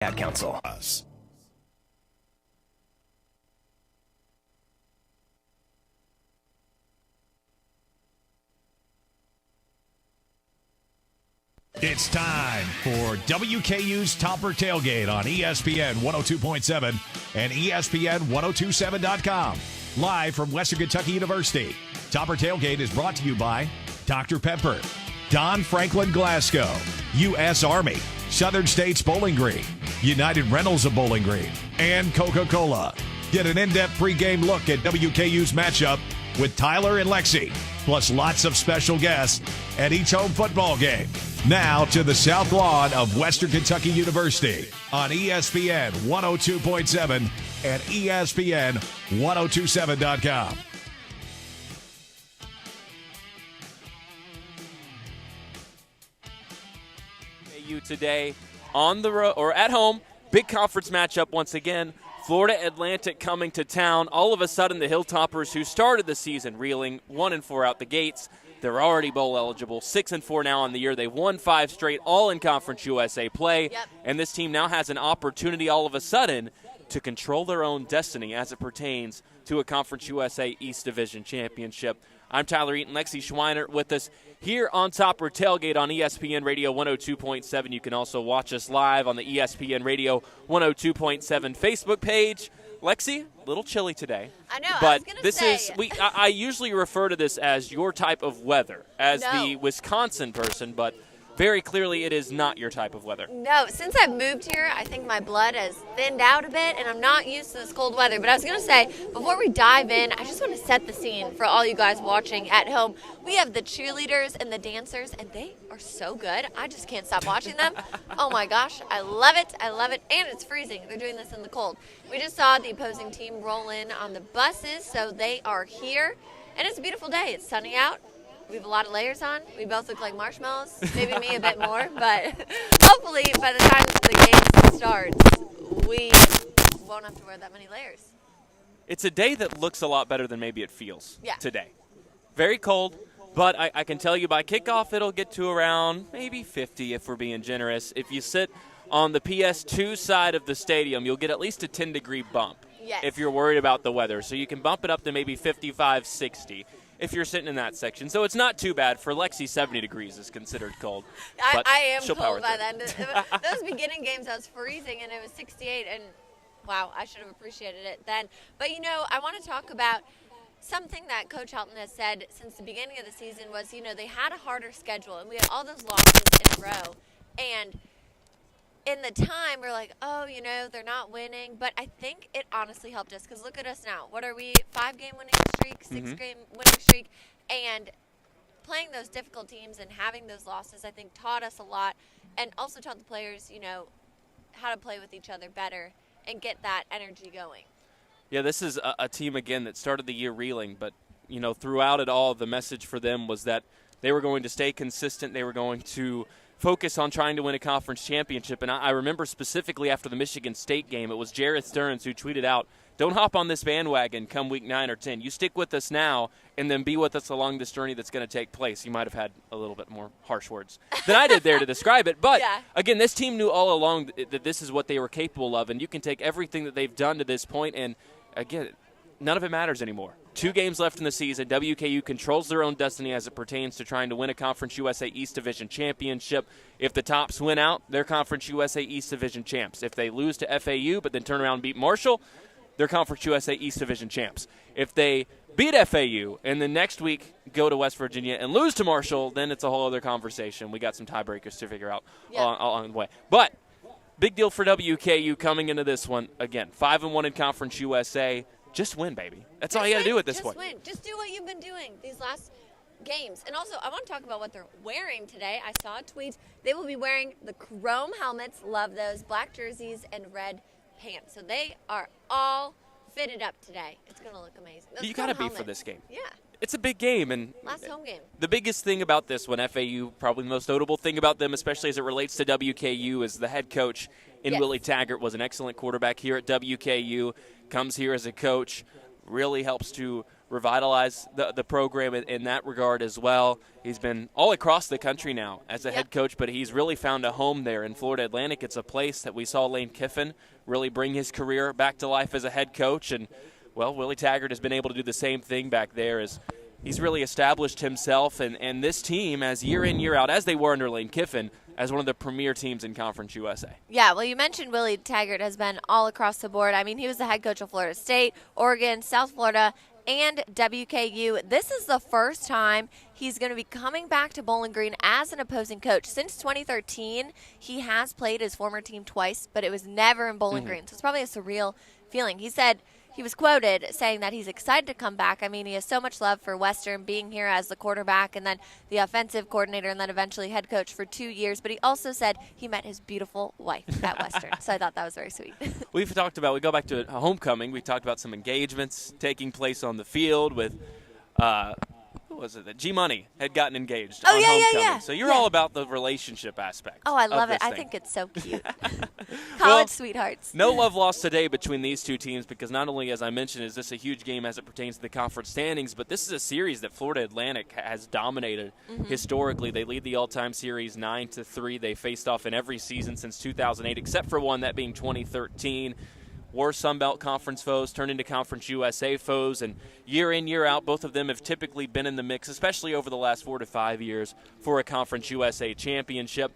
Ad Council. It's time for WKU's Topper Tailgate on ESPN 102.7 and ESPN 1027.com. Live from Western Kentucky University. Topper Tailgate is brought to you by Dr. Pepper, Don Franklin Glasgow, U.S. Army, Southern States Bowling Green, United Rentals of Bowling Green, and Coca-Cola. Get an in-depth pregame look at WKU's matchup with Tyler and Lexi, plus lots of special guests at each home football game. Now to the South Lawn of Western Kentucky University on ESPN 102.7 and ESPN 1027.com. Today on the road or at home, big conference matchup once again. Florida Atlantic coming to town. All of a sudden, the Hilltoppers, who started the season reeling 1-4 out the gates, they're already bowl eligible. 6-4 now on the year. They've won 5 straight, all in Conference USA play. Yep. And this team now has an opportunity all of a sudden to control their own destiny as it pertains to a Conference USA East Division championship. I'm Tyler Eaton, Lexi Schweinert with us here on Topper Tailgate on ESPN Radio 102.7. You can also watch us live on the ESPN Radio 102.7 Facebook page. Lexi, a little chilly today. I know, but I was going to say. I usually refer to this as your type of weather, as the Wisconsin person, but very clearly it is not your type of weather. No, since I've moved here, I think my blood has thinned out a bit, and I'm not used to this cold weather. But I was going to say, before we dive in, I just want to set the scene for all you guys watching at home. We have the cheerleaders and the dancers, and they are so good. I just can't stop watching them. Oh, my gosh. I love it. I love it. And it's freezing. They're doing this in the cold. We just saw the opposing team roll in on the buses, so they are here. And it's a beautiful day. It's sunny out. We have a lot of layers on. We both look like marshmallows. Maybe me a bit more, but hopefully by the time the game starts, we won't have to wear that many layers. It's a day that looks a lot better than maybe it feels today. Very cold, but I can tell you by kickoff it'll get to around maybe 50 if we're being generous. If you sit on the PS2 side of the stadium, you'll get at least a 10-degree bump if you're worried about the weather. So you can bump it up to maybe 55, 60. If you're sitting in that section. So it's not too bad. For Lexi, 70 degrees is considered cold. I am cold by then. Those beginning games, I was freezing, and it was 68, and wow, I should have appreciated it then. But, I want to talk about something that Coach Helton has said since the beginning of the season was, they had a harder schedule, and we had all those losses in a row. And in the time, we're like, they're not winning. But I think it honestly helped us because look at us now. What are we? 5-game winning streak, 6-game winning streak. And playing those difficult teams and having those losses, I think, taught us a lot and also taught the players, how to play with each other better and get that energy going. Yeah, this is a team, again, that started the year reeling. But, throughout it all, the message for them was that they were going to stay consistent. They were going to focus on trying to win a conference championship. And I remember specifically after the Michigan State game, it was Jareth Stearns who tweeted out, "Don't hop on this bandwagon come week 9 or 10. You stick with us now and then be with us along this journey that's going to take place." He might have had a little bit more harsh words than I did there to describe it. But, again, this team knew all along that this is what they were capable of. And you can take everything that they've done to this point and, again, none of it matters anymore. 2 games left in the season. WKU controls their own destiny as it pertains to trying to win a Conference USA East Division championship. If the Tops win out, they're Conference USA East Division champs. If they lose to FAU but then turn around and beat Marshall, they're Conference USA East Division champs. If they beat FAU and then next week go to West Virginia and lose to Marshall, then it's a whole other conversation. We got some tiebreakers to figure out along the way. But big deal for WKU coming into this one. Again, 5-1 in Conference USA. Just win, baby. That's all you got to do at this point. Just win. Just do what you've been doing these last games. And also, I want to talk about what they're wearing today. I saw a tweet. They will be wearing the chrome helmets. Love those. Black jerseys and red pants. So they are all fitted up today. It's going to look amazing. You got to be for this game. Yeah. It's a big game. And last home game. The biggest thing about this one, FAU, probably the most notable thing about them, especially as it relates to WKU, is the head coach in Willie Taggart was an excellent quarterback here at WKU. Comes here as a coach, really helps to revitalize the program in that regard as well. He's been all across the country now as a head coach, but he's really found a home there in Florida Atlantic. It's a place that we saw Lane Kiffin really bring his career back to life as a head coach. And, well, Willie Taggart has been able to do the same thing back there as he's really established himself and this team as year in, year out, as they were under Lane Kiffin, as one of the premier teams in Conference USA. Yeah, well, you mentioned Willie Taggart has been all across the board. I mean, he was the head coach of Florida State, Oregon, South Florida, and WKU. This is the first time he's going to be coming back to Bowling Green as an opposing coach. Since 2013, he has played his former team twice, but it was never in Bowling Green. So it's probably a surreal feeling. He said he was quoted saying that he's excited to come back. I mean, he has so much love for Western, being here as the quarterback and then the offensive coordinator and then eventually head coach for 2 years. But he also said he met his beautiful wife at Western. So I thought that was very sweet. We go back to homecoming. We talked about some engagements taking place on the field with who was it? That G-Money had gotten engaged on homecoming. Yeah. So you're all about the relationship aspect. Oh, I love it. I think it's so cute. College sweethearts. No love lost today between these two teams because not only, as I mentioned, is this a huge game as it pertains to the conference standings, but this is a series that Florida Atlantic has dominated historically. They lead the all-time series 9-3. They faced off in every season since 2008, except for one, that being 2013. Were Sunbelt Conference foes, turned into Conference USA foes, and year in, year out, both of them have typically been in the mix, especially over the last 4 to 5 years, for a Conference USA championship.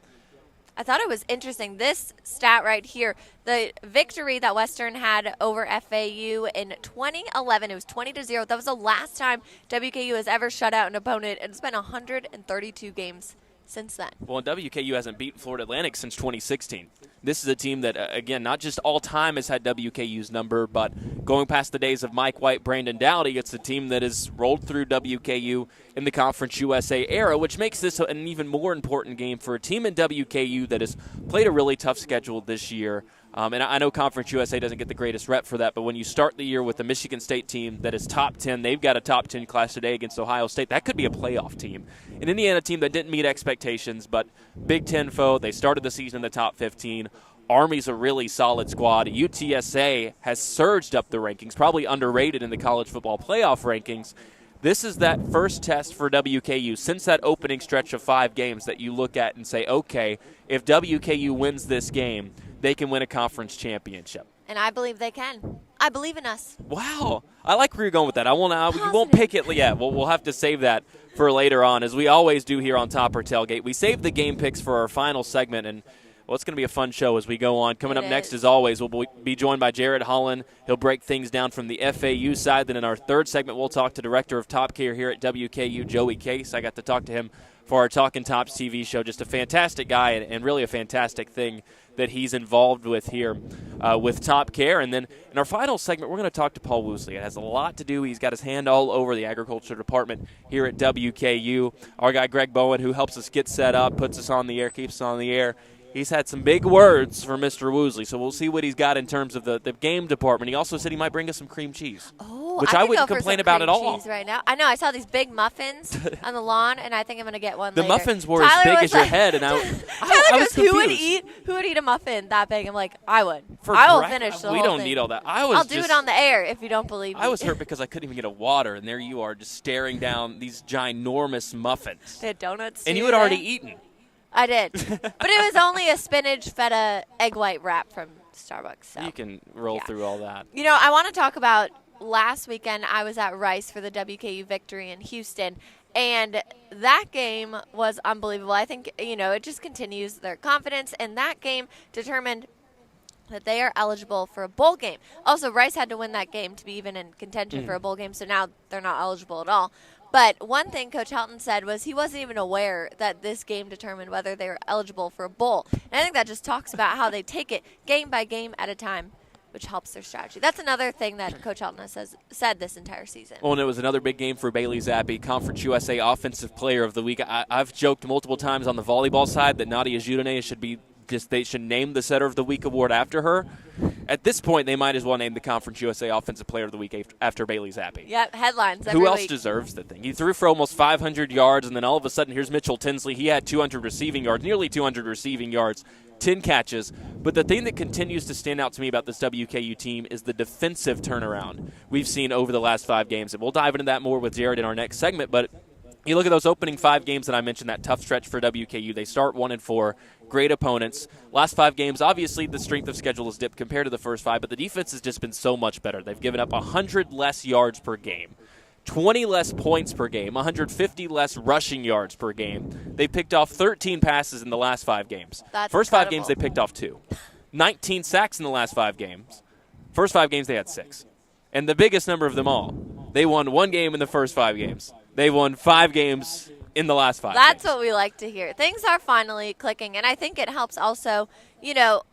I thought it was interesting, this stat right here, the victory that Western had over FAU in 2011, it was 20-0. That was the last time WKU has ever shut out an opponent, and it's been 132 games since then. Well, WKU hasn't beaten Florida Atlantic since 2016. This is a team that, again, not just all time has had WKU's number, but going past the days of Mike White, Brandon Dowdy, it's a team that has rolled through WKU in the Conference USA era, which makes this an even more important game for a team in WKU that has played a really tough schedule this year. And I know Conference USA doesn't get the greatest rep for that, but when you start the year with a Michigan State team that is top 10, they've got a top 10 class today against Ohio State. That could be a playoff team. An Indiana team that didn't meet expectations, but Big Ten foe. They started the season in the top 15. Army's a really solid squad. UTSA has surged up the rankings, probably underrated in the college football playoff rankings. This is that first test for WKU since that opening stretch of 5 games that you look at and say, okay, if WKU wins this game, they can win a conference championship. And I believe they can. I believe in us. Wow. I like where you're going with that. You won't pick it yet. We'll have to save that for later on, as we always do here on TOPCARE Tailgate. We save the game picks for our final segment, and well, it's going to be a fun show as we go on. Coming up next, as always, we'll be joined by Jared Holland. He'll break things down from the FAU side. Then in our third segment, we'll talk to Director of TOPCARE here at WKU, Joey Case. I got to talk to him for our Talkin' Tops TV show. Just a fantastic guy and really a fantastic thing that he's involved with here with TOPCARE. And then in our final segment, we're going to talk to Paul Woosley. It has a lot to do. He's got his hand all over the agriculture department here at WKU. Our guy Greg Bowen, who helps us get set up, puts us on the air, keeps us on the air. He's had some big words for Mr. Woosley, so we'll see what he's got in terms of the game department. He also said he might bring us some cream cheese, which I wouldn't complain about at all. Right now, I know. I saw these big muffins on the lawn, and I think I'm going to get one. The later. muffins were as big as your head, and I was confused. Who would eat a muffin that big? I'm like, I would. I will finish the whole thing. We don't need all that. I'll do it on the air if you don't believe me. I was hurt because I couldn't even get a water, and there you are just staring down these ginormous muffins. They had donuts, and you had already eaten. I did. But it was only a spinach feta egg white wrap from Starbucks. So. You can roll through all that. You know, I want to talk about last weekend. I was at Rice for the WKU victory in Houston, and that game was unbelievable. I think, it just continues their confidence, and that game determined that they are eligible for a bowl game. Also, Rice had to win that game to be even in contention for a bowl game, so now they're not eligible at all. But one thing Coach Helton said was he wasn't even aware that this game determined whether they were eligible for a bowl. And I think that just talks about how they take it game by game at a time, which helps their strategy. That's another thing that Coach Helton has said this entire season. Well, and it was another big game for Bailey Zappi, Conference USA Offensive Player of the Week. I've joked multiple times on the volleyball side that Nadia Judene they should name the Setter of the Week award after her. At this point, they might as well name the Conference USA Offensive Player of the Week after Bailey Zappi. Yep, headlines every Who else week. deserves the thing? He threw for almost 500 yards, and then all of a sudden, here's Mitchell Tinsley. He had 200 receiving yards, nearly 200 receiving yards. 10 catches. But the thing that continues to stand out to me about this WKU team is the defensive turnaround we've seen over the last 5 games. And we'll dive into that more with Jared in our next segment. But you look at those opening 5 games that I mentioned, that tough stretch for WKU. They start 1-4, great opponents. Last 5 games, obviously the strength of schedule has dipped compared to the first 5, but the defense has just been so much better. They've given up 100 less yards per game, 20 less points per game, 150 less rushing yards per game. They picked off 13 passes in the last 5 games. That's first incredible. 5 games, they picked off 2. 19 sacks in the last 5 games. First 5 games, they had 6. And the biggest number of them all, they won 1 game in the first 5 games. They won 5 games in the last 5 That's games. what we like to hear. Things are finally clicking, and I think it helps also,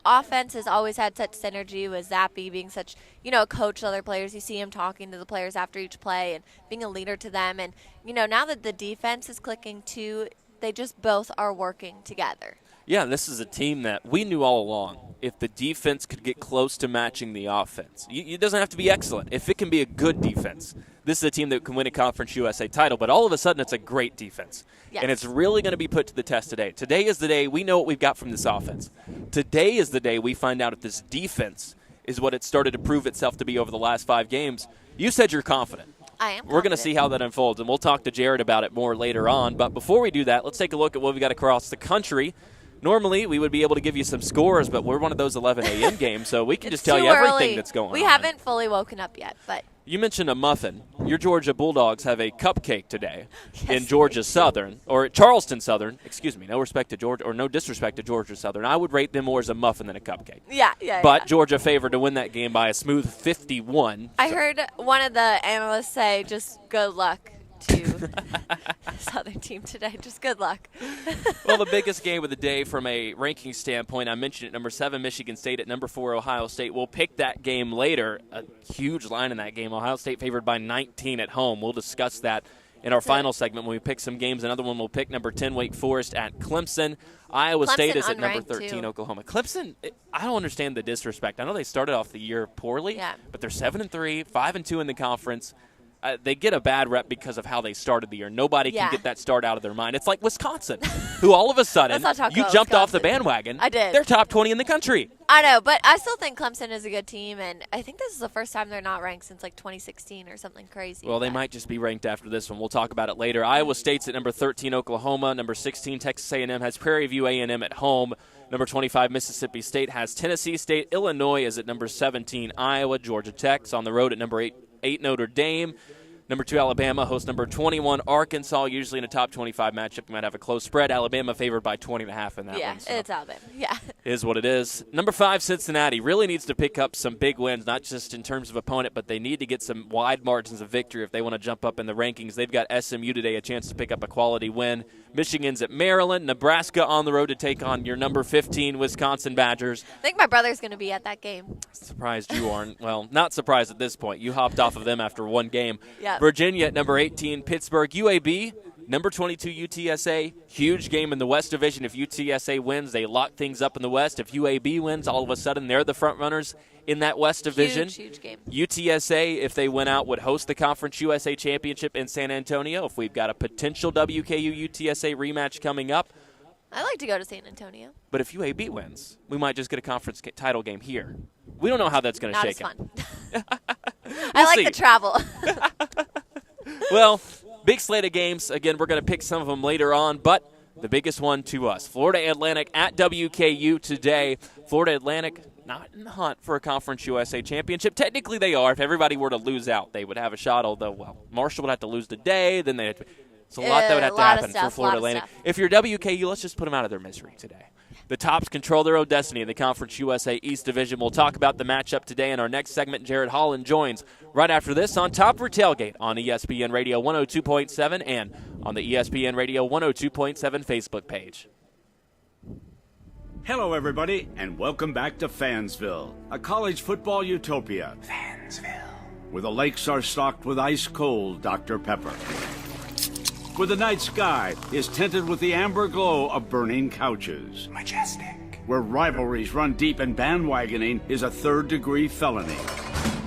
offense has always had such synergy with Zappy being such, a coach to other players. You see him talking to the players after each play and being a leader to them. And, now that the defense is clicking too, they just both are working together. Yeah, this is a team that we knew all along. If the defense could get close to matching the offense, it doesn't have to be excellent. If it can be a good defense, this is a team that can win a Conference USA title. But all of a sudden, it's a great defense. Yes. And it's really going to be put to the test today. Today is the day we know what we've got from this offense. Today is the day we find out if this defense is what it started to prove itself to be over the last 5 games. You said you're confident. I am. We're going to see how that unfolds, and we'll talk to Jared about it more later on. But before we do that, let's take a look at what we got across the country. Normally, we would be able to give you some scores, but we're one of those 11 a.m. games, so we can just tell you everything that's going on. We haven't fully woken up yet, but you mentioned a muffin. Your Georgia Bulldogs have a cupcake today in Yes. Georgia Southern, or Charleston Southern. Excuse me, no respect to Georgia, or no disrespect to Georgia Southern. I would rate them more as a muffin than a cupcake. yeah. But Georgia favored to win that game by a smooth 51. I heard one of the analysts say, just good luck to the Southern team today. Just good luck. Well, the biggest game of the day from a ranking standpoint, I mentioned it, number 7, Michigan State at number 4, Ohio State. We'll pick that game later. A huge line in that game. Ohio State favored by 19 at home. We'll discuss that in our final segment when we pick some games. Another one we'll pick, number 10, Wake Forest at Clemson. Iowa State is at number 13, too. Oklahoma. Clemson, I don't understand the disrespect. I know they started off the year poorly, but they're 7-3, 5-2 in the conference. They get a bad rep because of how they started the year. Nobody can get that start out of their mind. It's like Wisconsin, who all of a sudden, you jumped off the bandwagon. I did. They're top 20 in the country. I know, but I still think Clemson is a good team, and I think this is the first time they're not ranked since, 2016 or something crazy. Well, they might just be ranked after this one. We'll talk about it later. Iowa State's at number 13, Oklahoma. Number 16, Texas A&M has Prairie View A&M at home. Number 25, Mississippi State has Tennessee State. Illinois is at number 17, Iowa. Georgia Tech's on the road at number 8 Notre Dame. Number 2, Alabama hosts number 21, Arkansas. Usually in a top 25 matchup, you might have a close spread. Alabama favored by 20.5 in that one. Yeah, So it's Alabama. Yeah. is what it is. Number 5, Cincinnati, really needs to pick up some big wins, not just in terms of opponent, but they need to get some wide margins of victory if they want to jump up in the rankings. They've got SMU today, a chance to pick up a quality win. Michigan's at Maryland. Nebraska on the road to take on your number 15 Wisconsin Badgers. I think my brother's going to be at that game. Surprised you aren't. Well, not surprised at this point. You hopped off of them after one game. Yep. Virginia at number 18, Pittsburgh. UAB, number 22, UTSA. Huge game in the West Division. If UTSA wins, they lock things up in the West. If UAB wins, all of a sudden they're the front runners in that West Division. Huge game. UTSA, if they win out, would host the Conference USA Championship in San Antonio. If we've got a potential WKU-UTSA rematch coming up. I like to go to San Antonio. But if UAB wins, we might just get a conference title game here. We don't know how that's going to shake Not out. as fun. I like the travel. Well, big slate of games. Again, we're going to pick some of them later on, but the biggest one to us, Florida Atlantic at WKU today. Florida Atlantic not in the hunt for a Conference USA championship. Technically they are. If everybody were to lose out, they would have a shot, although, well, Marshall would have to lose today. Then they'd it's a lot that would have to happen for Florida Atlantic. If you're WKU, let's just put them out of their misery today. The Tops control their own destiny in the Conference USA East Division. We'll talk about the matchup today in our next segment. Jared Holland joins right after this on Top for Tailgate on ESPN Radio 102.7 and on the ESPN Radio 102.7 Facebook page. Hello, everybody, and welcome back to Fansville, a college football utopia. Fansville. Where the lakes are stocked with ice-cold Dr. Pepper. Where the night sky is tinted with the amber glow of burning couches. Majestic. Where rivalries run deep and bandwagoning is a third-degree felony.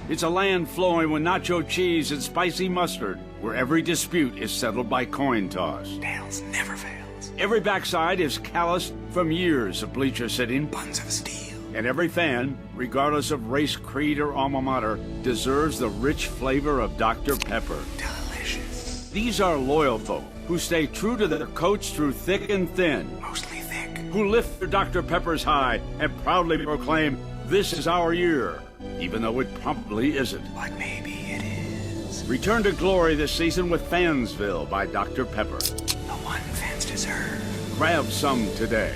It's a land flowing with nacho cheese and spicy mustard, where every dispute is settled by coin toss. Tails never fails. Every backside is calloused from years of bleacher sitting. Buns of steel. And every fan, regardless of race, creed, or alma mater, deserves the rich flavor of Dr. Pepper. Delicious. These are loyal folk who stay true to their coach through thick and thin. Mostly thick. Who lift their Dr. Peppers high and proudly proclaim, "This is our year," even though it probably isn't. But maybe it is. Return to glory this season with Fansville by Dr. Pepper. The one fans deserve. Grab some today.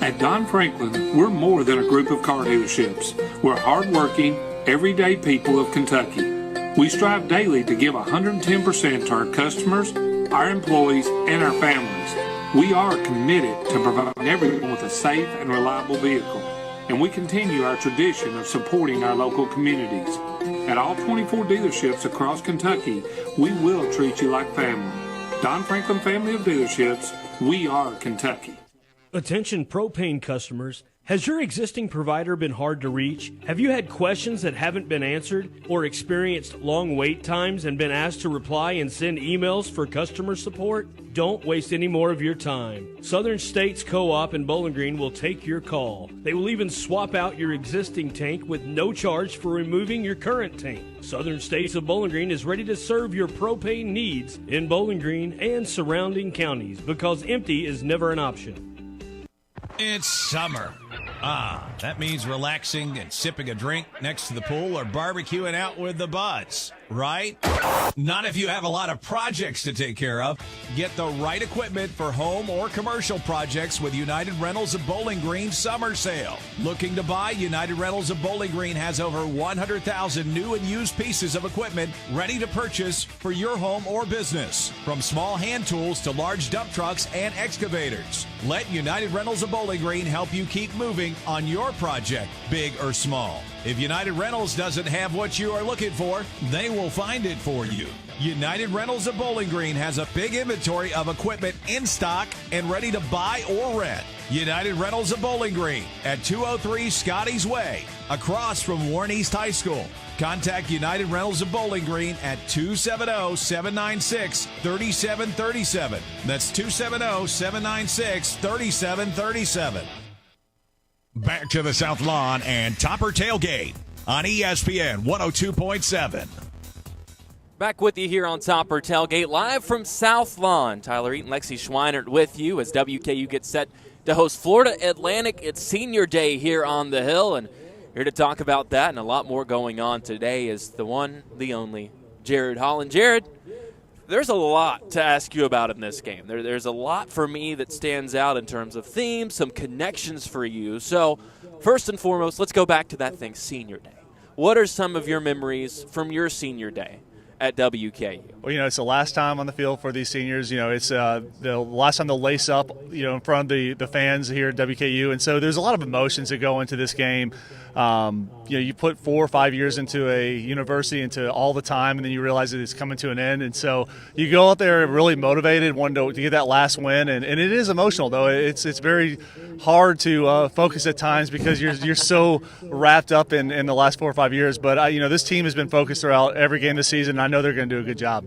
At Don Franklin, we're more than a group of car dealerships. We're hardworking, everyday people of Kentucky. We strive daily to give 110% to our customers, our employees, and our families. We are committed to providing everyone with a safe and reliable vehicle, and we continue our tradition of supporting our local communities. At all 24 dealerships across Kentucky, we will treat you like family. Don Franklin Family of Dealerships, we are Kentucky. Attention propane customers. Has your existing provider been hard to reach? Have you had questions that haven't been answered or experienced long wait times and been asked to reply and send emails for customer support? Don't waste any more of your time. Southern States Co-op in Bowling Green will take your call. They will even swap out your existing tank with no charge for removing your current tank. Southern States of Bowling Green is ready to serve your propane needs in Bowling Green and surrounding counties because empty is never an option. It's summer. That means relaxing and sipping a drink next to the pool or barbecuing out with the buds, right? Not if you have a lot of projects to take care of. Get the right equipment for home or commercial projects with United Rentals of Bowling Green Summer Sale. Looking to buy? United Rentals of Bowling Green has over 100,000 new and used pieces of equipment ready to purchase for your home or business. From small hand tools to large dump trucks and excavators. Let United Rentals of Bowling Green help you keep moving on your project, big or small. If United Rentals doesn't have what you are looking for, they will find it for you. United Rentals of Bowling Green has a big inventory of equipment in stock and ready to buy or rent. United Rentals of Bowling Green at 203 Scotty's Way, across from Warren East High School. Contact United Rentals of Bowling Green at 270-796-3737. That's 270-796-3737. Back to the South Lawn and Topper Tailgate on ESPN 102.7. Back with you here on Topper Tailgate, live from South Lawn. Tyler Eaton, Lexi Schweinert with you as WKU gets set to host Florida Atlantic. It's senior day here on the Hill, and here to talk about that and a lot more going on today is the one, the only, Jared Holland. Jared, there's a lot to ask you about in this game. There's a lot for me that stands out in terms of themes, some connections for you. So first and foremost, let's go back to that thing, senior day. What are some of your memories from your senior day at WKU? Well, it's the last time on the field for these seniors. It's the last time they'll lace up, in front of the fans here at WKU. And so there's a lot of emotions that go into this game. You put 4 or 5 years into a university, into all the time, and then you realize that it's coming to an end. And so you go out there really motivated, wanting to get that last win. And it is emotional, though. It's very hard to focus at times because you're so wrapped up in the last 4 or 5 years. But, this team has been focused throughout every game this season, and I know they're going to do a good job.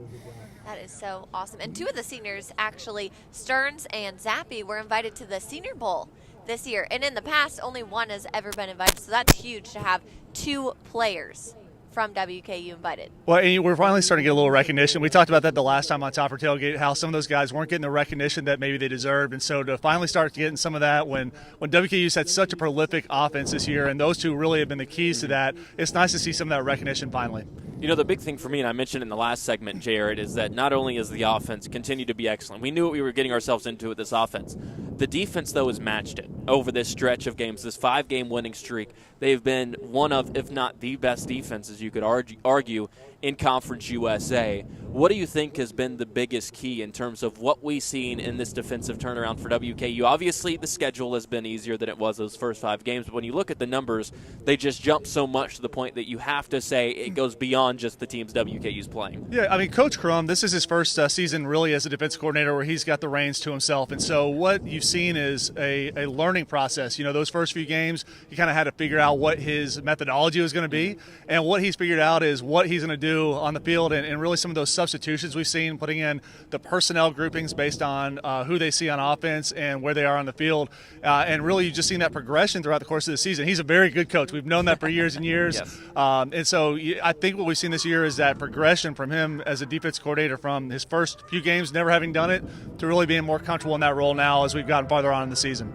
That is so awesome. And 2 of the seniors, actually, Stearns and Zappi, were invited to the Senior Bowl this year. And in the past, only 1 has ever been invited. So that's huge to have 2 players from WKU invited. Well, and we're finally starting to get a little recognition. We talked about that the last time on Topper Tailgate, how some of those guys weren't getting the recognition that maybe they deserved. And so to finally start getting some of that when WKU's had such a prolific offense this year, and those 2 really have been the keys to that, it's nice to see some of that recognition finally. The big thing for me, and I mentioned in the last segment, Jared, is that not only is the offense continue to be excellent, we knew what we were getting ourselves into with this offense. The defense, though, has matched it over this stretch of games, this 5-game winning streak. They've been one of, if not the best defenses, you could argue, in Conference USA. What do you think has been the biggest key in terms of what we've seen in this defensive turnaround for WKU? Obviously, the schedule has been easier than it was those first 5 games, but when you look at the numbers, they just jump so much to the point that you have to say it goes beyond just the teams WKU's playing. Yeah, Coach Crum, this is his first season really as a defensive coordinator where he's got the reins to himself. And so what you've seen is a learning process. Those first few games, he kind of had to figure out what his methodology was going to be. And what he's figured out is what he's going to do do on the field, and really some of those substitutions we've seen, putting in the personnel groupings based on who they see on offense and where they are on the field. And really you've just seen that progression throughout the course of the season. He's a very good coach. We've known that for years and years. Yes. And so I think what we've seen this year is that progression from him as a defense coordinator from his first few games never having done it to really being more comfortable in that role now as we've gotten farther on in the season.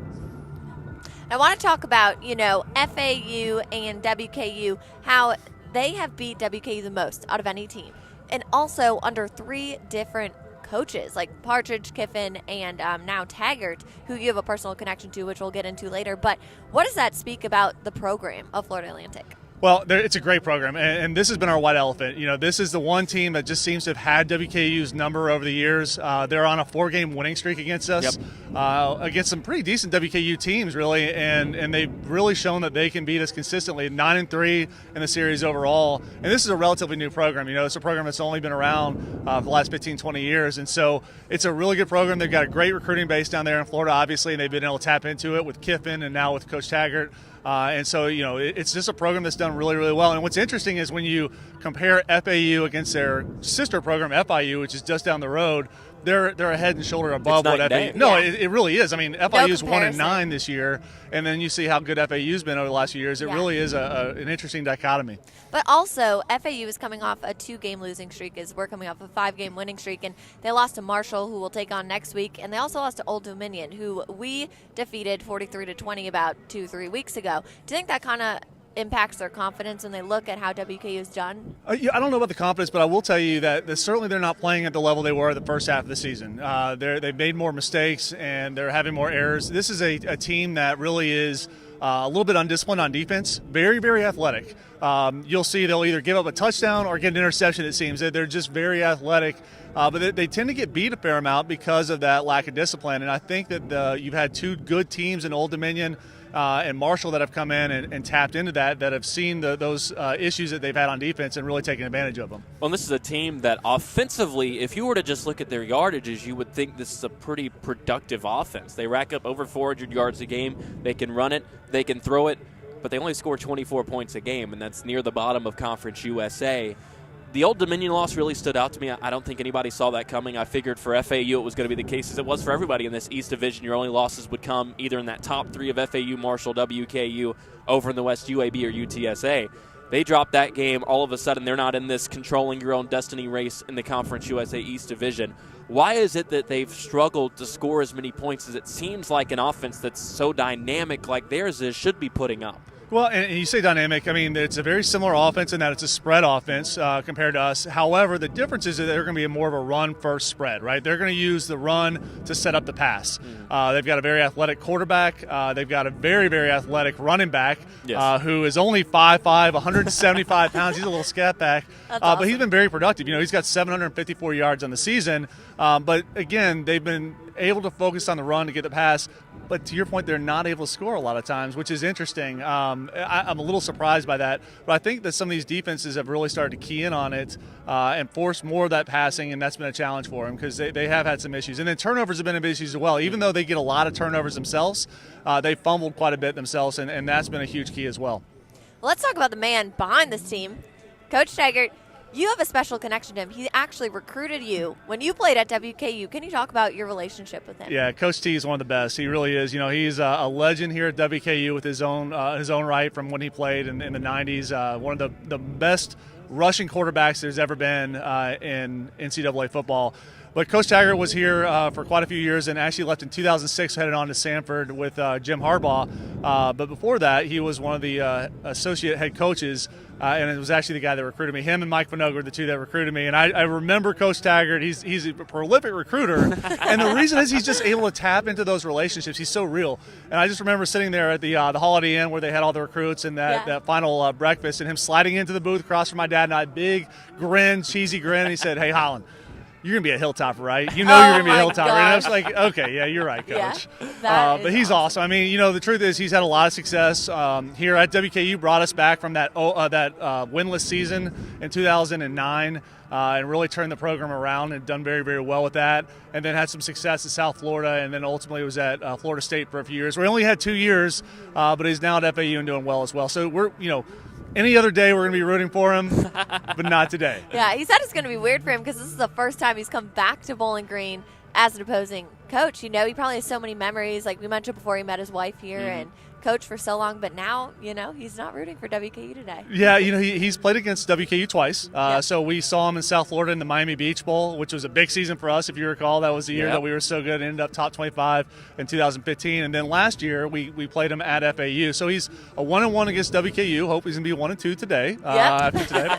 I want to talk about, FAU and WKU, how they have beat WKU the most out of any team. And also under 3 different coaches, like Partridge, Kiffin, and now Taggart, who you have a personal connection to, which we'll get into later. But what does that speak about the program of Florida Atlantic? Well, it's a great program, and this has been our white elephant. This is the one team that just seems to have had WKU's number over the years. They're on a 4-game winning streak against us, against some pretty decent WKU teams, really, and they've really shown that they can beat us consistently. 9-3 in the series overall, and this is a relatively new program. It's a program that's only been around for the last 15, 20 years, and so it's a really good program. They've got a great recruiting base down there in Florida, obviously, and they've been able to tap into it with Kiffin and now with Coach Taggart. And so, it's just a program that's done really, really well. And what's interesting is when you compare FAU against their sister program, FIU, which is just down the road, they're a head and shoulder above what FAU. No, it really is. I mean, FIU is 1-9 this year, and then you see how good FAU's been over the last few years. It really is an interesting dichotomy. But also, FAU is coming off a 2-game losing streak as we're coming off a 5-game winning streak, and they lost to Marshall, who we'll take on next week, and they also lost to Old Dominion, who we defeated 43-20 about 2-3 weeks ago. Do you think that kind of impacts their confidence when they look at how WKU has done? I don't know about the confidence, but I will tell you that certainly they're not playing at the level they were the first half of the season. They've made more mistakes and they're having more errors. This is a team that really is a little bit undisciplined on defense, very, very athletic. You'll see they'll either give up a touchdown or get an interception, it seems. They're just very athletic. But they tend to get beat a fair amount because of that lack of discipline. And I think that you've had 2 good teams in Old Dominion and Marshall that have come in and tapped into that have seen those issues that they've had on defense and really taken advantage of them. Well, this is a team that offensively, if you were to just look at their yardages, you would think this is a pretty productive offense. They rack up over 400 yards a game. They can run it. They can throw it. But they only score 24 points a game, and that's near the bottom of Conference USA. The Old Dominion loss really stood out to me. I don't think anybody saw that coming. I figured for FAU it was going to be the case as it was for everybody in this East Division. Your only losses would come either in that top 3 of FAU, Marshall, WKU, over in the West, UAB or UTSA. They dropped that game. All of a sudden, they're not in this controlling your own destiny race in the Conference USA East Division. Why is it that they've struggled to score as many points as it seems like an offense that's so dynamic like theirs is should be putting up? Well, and you say dynamic. I mean, it's a very similar offense in that it's a spread offense compared to us. However, the difference is that they're going to be more of a run-first spread, right? They're going to use the run to set up the pass. They've got a very athletic quarterback. They've got a very, very athletic running back who is only 5'5", 175 pounds. He's a little scat back. But he's been very productive. He's got 754 yards on the season. But, again, they've been able to focus on the run to get the pass. But to your point, they're not able to score a lot of times, which is interesting. I'm a little surprised by that. But I think that some of these defenses have really started to key in on it and force more of that passing, and that's been a challenge for them because they have had some issues. And then turnovers have been an issue as well. Even though they get a lot of turnovers themselves, they fumbled quite a bit themselves, and that's been a huge key as well. Well, let's talk about the man behind this team, Coach Taggart. You have a special connection to him. He actually recruited you when you played at WKU. Can you talk about your relationship with him? Yeah, Coach T is one of the best. He really is. He's a legend here at WKU with his own right from when he played in the 90s. One of the best rushing quarterbacks there's ever been in NCAA football. But Coach Taggart was here for quite a few years and actually left in 2006, headed on to Sanford with Jim Harbaugh. But before that, he was one of the associate head coaches, and it was actually the guy that recruited me. Him and Mike Vanoga were the 2 that recruited me. And I remember Coach Taggart. He's a prolific recruiter. And the reason is he's just able to tap into those relationships. He's so real. And I just remember sitting there at the Holiday Inn where they had all the recruits and that final breakfast, and him sliding into the booth across from my dad, and I had a big grin, cheesy grin, and he said, "Hey, Holland, you're going to be a Hilltopper, right? You're going to be a Hilltopper." And I was like, okay, yeah, you're right, Coach. But he's awesome. I mean, the truth is he's had a lot of success here at WKU, brought us back from that winless season in 2009 and really turned the program around and done very, very well with that. And then had some success at South Florida, and then ultimately was at Florida State for a few years. We only had 2 years, but he's now at FAU and doing well as well. So we're, Any other day we're going to be rooting for him, but not today. Yeah, he said it's going to be weird for him because this is the first time he's come back to Bowling Green as an opposing coach. You know, he probably has so many memories. Like we mentioned before, he met his wife here and coached for so long, but now, you know, he's not rooting for WKU today. Yeah, you know, he's played against WKU twice. So we saw him in South Florida in the Miami Beach Bowl, which was a big season for us. If you recall, that was the year that we were so good. Ended up top 25 in 2015. And then last year, we played him at FAU. So he's a 1-1 against WKU. Hope he's going to be 1-2 today. After today.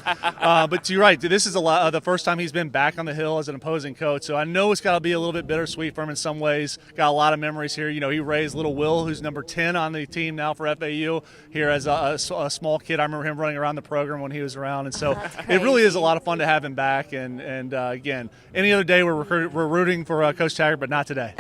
But you're right. This is the first time he's been back on the Hill as an opposing coach. So I know it's got to be a little bit bittersweet for him in some ways. Got a lot of memories here. You know, he raised little Will, who's number 10 on the team now for FAU here as a small kid. I remember him running around the program when he was around, and so it really is a lot of fun to have him back. And again, any other day we're rooting for Coach Taggart, but not today.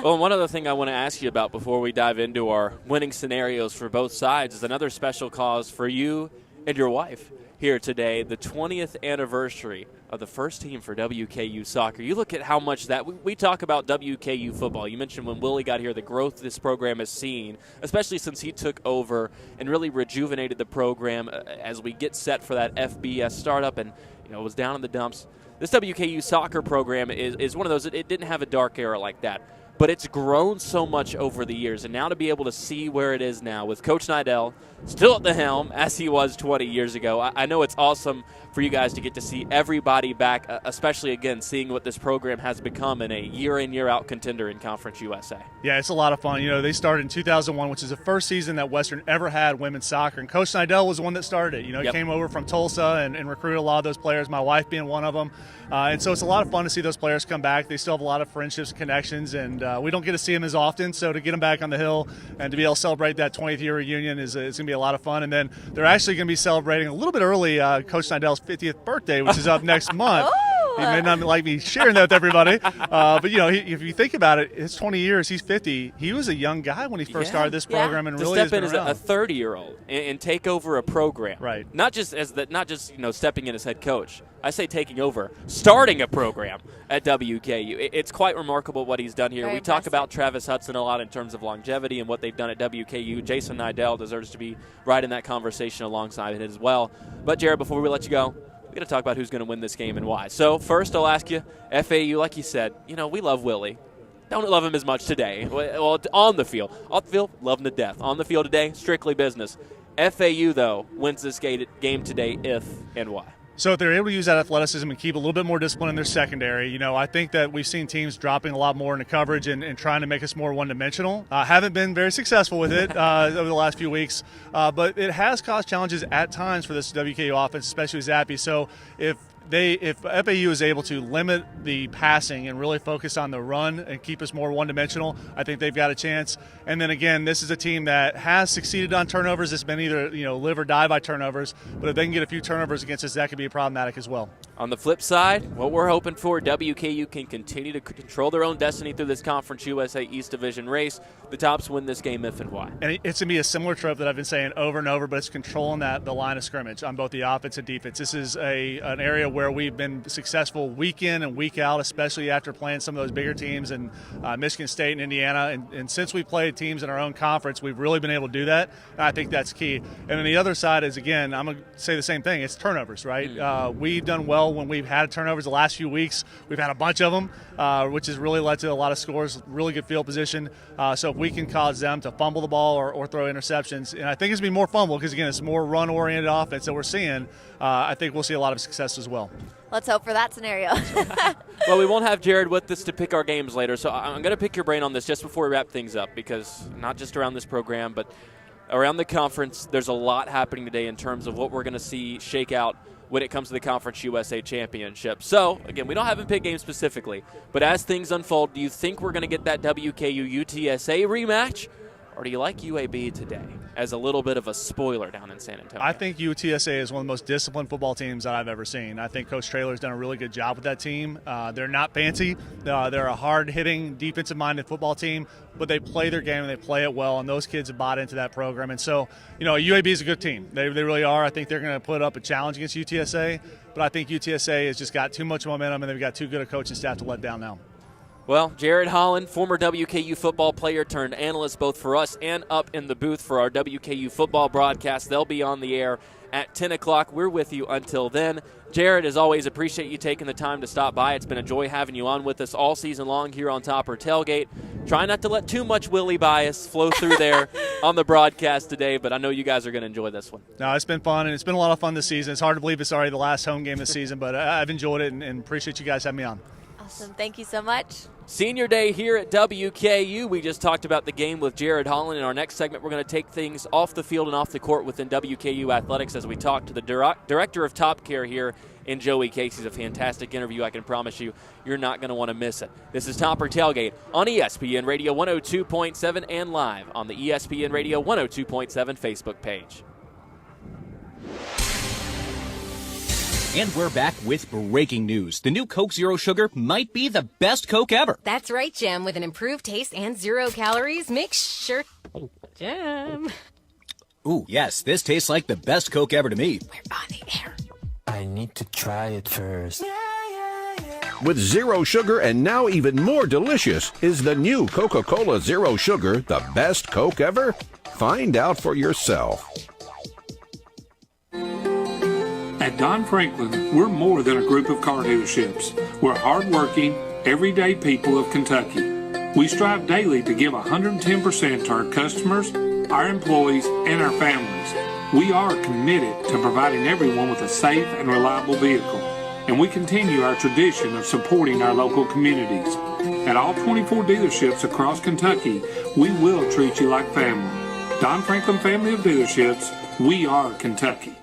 Well, one other thing I want to ask you about before we dive into our winning scenarios for both sides is another special cause for you and your wife here today, the 20th anniversary of the first team for WKU soccer. You look at how much that we talk about WKU football. You mentioned when Willie got here, the growth this program has seen, especially since he took over and really rejuvenated the program as we get set for that FBS startup and, you know, it was down in the dumps. This WKU soccer program is one of those, it didn't have a dark era like that, but it's grown so much over the years. And now to be able to see where it is now with Coach Nidell still at the helm as he was 20 years ago, I know it's awesome for you guys to get to see everybody back, especially, again, seeing what this program has become in a year-in, year-out contender in Conference USA. Yeah, it's a lot of fun. You know, they started in 2001, which is the first season that Western ever had women's soccer. And Coach Nidell was the one that started it. You know, he came over from Tulsa and recruited a lot of those players, my wife being one of them. And so it's a lot of fun to see those players come back. They still have a lot of friendships and connections, and we don't get to see them as often. So to get them back on the Hill and to be able to celebrate that 20th year reunion is going to be a lot of fun. And then they're actually going to be celebrating a little bit early Coach Nidell's 50th birthday, which is up next month. He may not like me sharing that with everybody, but, you know, if you think about it, it's 20 years, he's 50. He was a young guy when he first started this program, and really has been around. To step in as a 30-year-old and take over a program, right? Not just you know, stepping in as head coach. I say taking over, starting a program at WKU. It's quite remarkable what he's done here. We talk about Travis Hudson a lot in terms of longevity and what they've done at WKU. Jason Nidell deserves to be right in that conversation alongside it as well. But, Jared, before we let you go, we're going to talk about who's going to win this game and why. So, first, I'll ask you, FAU, like you said, you know, we love Willie. Don't love him as much today. Well, on the field. Off the field, love him to death. On the field today, strictly business. FAU, though, wins this game today if and why. So if they're able to use that athleticism and keep a little bit more discipline in their secondary, you know, I think that we've seen teams dropping a lot more into coverage and trying to make us more one-dimensional. Haven't been very successful with it over the last few weeks, but it has caused challenges at times for this WKU offense, especially with Zappy. So if FAU is able to limit the passing and really focus on the run and keep us more one-dimensional, I think they've got a chance. And then again, this is a team that has succeeded on turnovers. It's been either, you know, live or die by turnovers. But if they can get a few turnovers against us, that could be problematic as well. On the flip side, what we're hoping for, WKU can continue to control their own destiny through this Conference USA East Division race. The Tops win this game if and why. And it's going to be a similar trope that I've been saying over and over, but it's controlling the line of scrimmage on both the offense and defense. This is an area where we've been successful week in and week out, especially after playing some of those bigger teams in Michigan State and Indiana. And since we played teams in our own conference, we've really been able to do that. And I think that's key. And then the other side is, again, I'm going to say the same thing. It's turnovers, right? We've done well when we've had turnovers the last few weeks. We've had a bunch of them, which has really led to a lot of scores, really good field position. So if we can cause them to fumble the ball or throw interceptions, and I think it's going to be more fumble because, again, it's more run-oriented offense that we're seeing, I think we'll see a lot of success as well. Let's hope for that scenario. Well, we won't have Jared with us to pick our games later, so I'm going to pick your brain on this just before we wrap things up, because not just around this program, but around the conference, there's a lot happening today in terms of what we're going to see shake out when it comes to the Conference USA Championship. So, again, we don't have a pick game specifically, but as things unfold, do you think we're going to get that WKU-UTSA rematch, or do you like UAB today as a little bit of a spoiler down in San Antonio? I think UTSA is one of the most disciplined football teams that I've ever seen. I think Coach Traylor's done a really good job with that team. They're not fancy. They're a hard-hitting, defensive-minded football team, but they play their game and they play it well, and those kids have bought into that program. And so, you know, UAB is a good team. They really are. I think they're going to put up a challenge against UTSA, but I think UTSA has just got too much momentum and they've got too good a coaching staff to let down now. Well, Jared Holland, former WKU football player turned analyst both for us and up in the booth for our WKU football broadcast. They'll be on the air at 10 o'clock. We're with you until then. Jared, as always, appreciate you taking the time to stop by. It's been a joy having you on with us all season long here on Topper Tailgate. Try not to let too much Willie bias flow through there on the broadcast today, but I know you guys are going to enjoy this one. No, it's been fun, and it's been a lot of fun this season. It's hard to believe it's already the last home game this season, but I've enjoyed it and appreciate you guys having me on. Awesome. Thank you so much. Senior day here at WKU. We just talked about the game with Jared Holland. In our next segment, we're going to take things off the field and off the court within WKU athletics as we talk to the director of TOPCARE here in Joey Casey's. A fantastic interview. I can promise you, you're not going to want to miss it. This is Topper Tailgate on ESPN Radio 102.7 and live on the ESPN Radio 102.7 Facebook page. And we're back with breaking news. The new Coke Zero Sugar might be the best Coke ever. That's right, Jim. With an improved taste and 0 calories, make sure... Jim. Ooh, yes, this tastes like the best Coke ever to me. We're on the air. I need to try it first. With zero sugar and now even more delicious, is the new Coca-Cola Zero Sugar the best Coke ever? Find out for yourself. At Don Franklin, we're more than a group of car dealerships. We're hardworking, everyday people of Kentucky. We strive daily to give 110% to our customers, our employees, and our families. We are committed to providing everyone with a safe and reliable vehicle, and we continue our tradition of supporting our local communities. At all 24 dealerships across Kentucky, we will treat you like family. Don Franklin Family of Dealerships, we are Kentucky.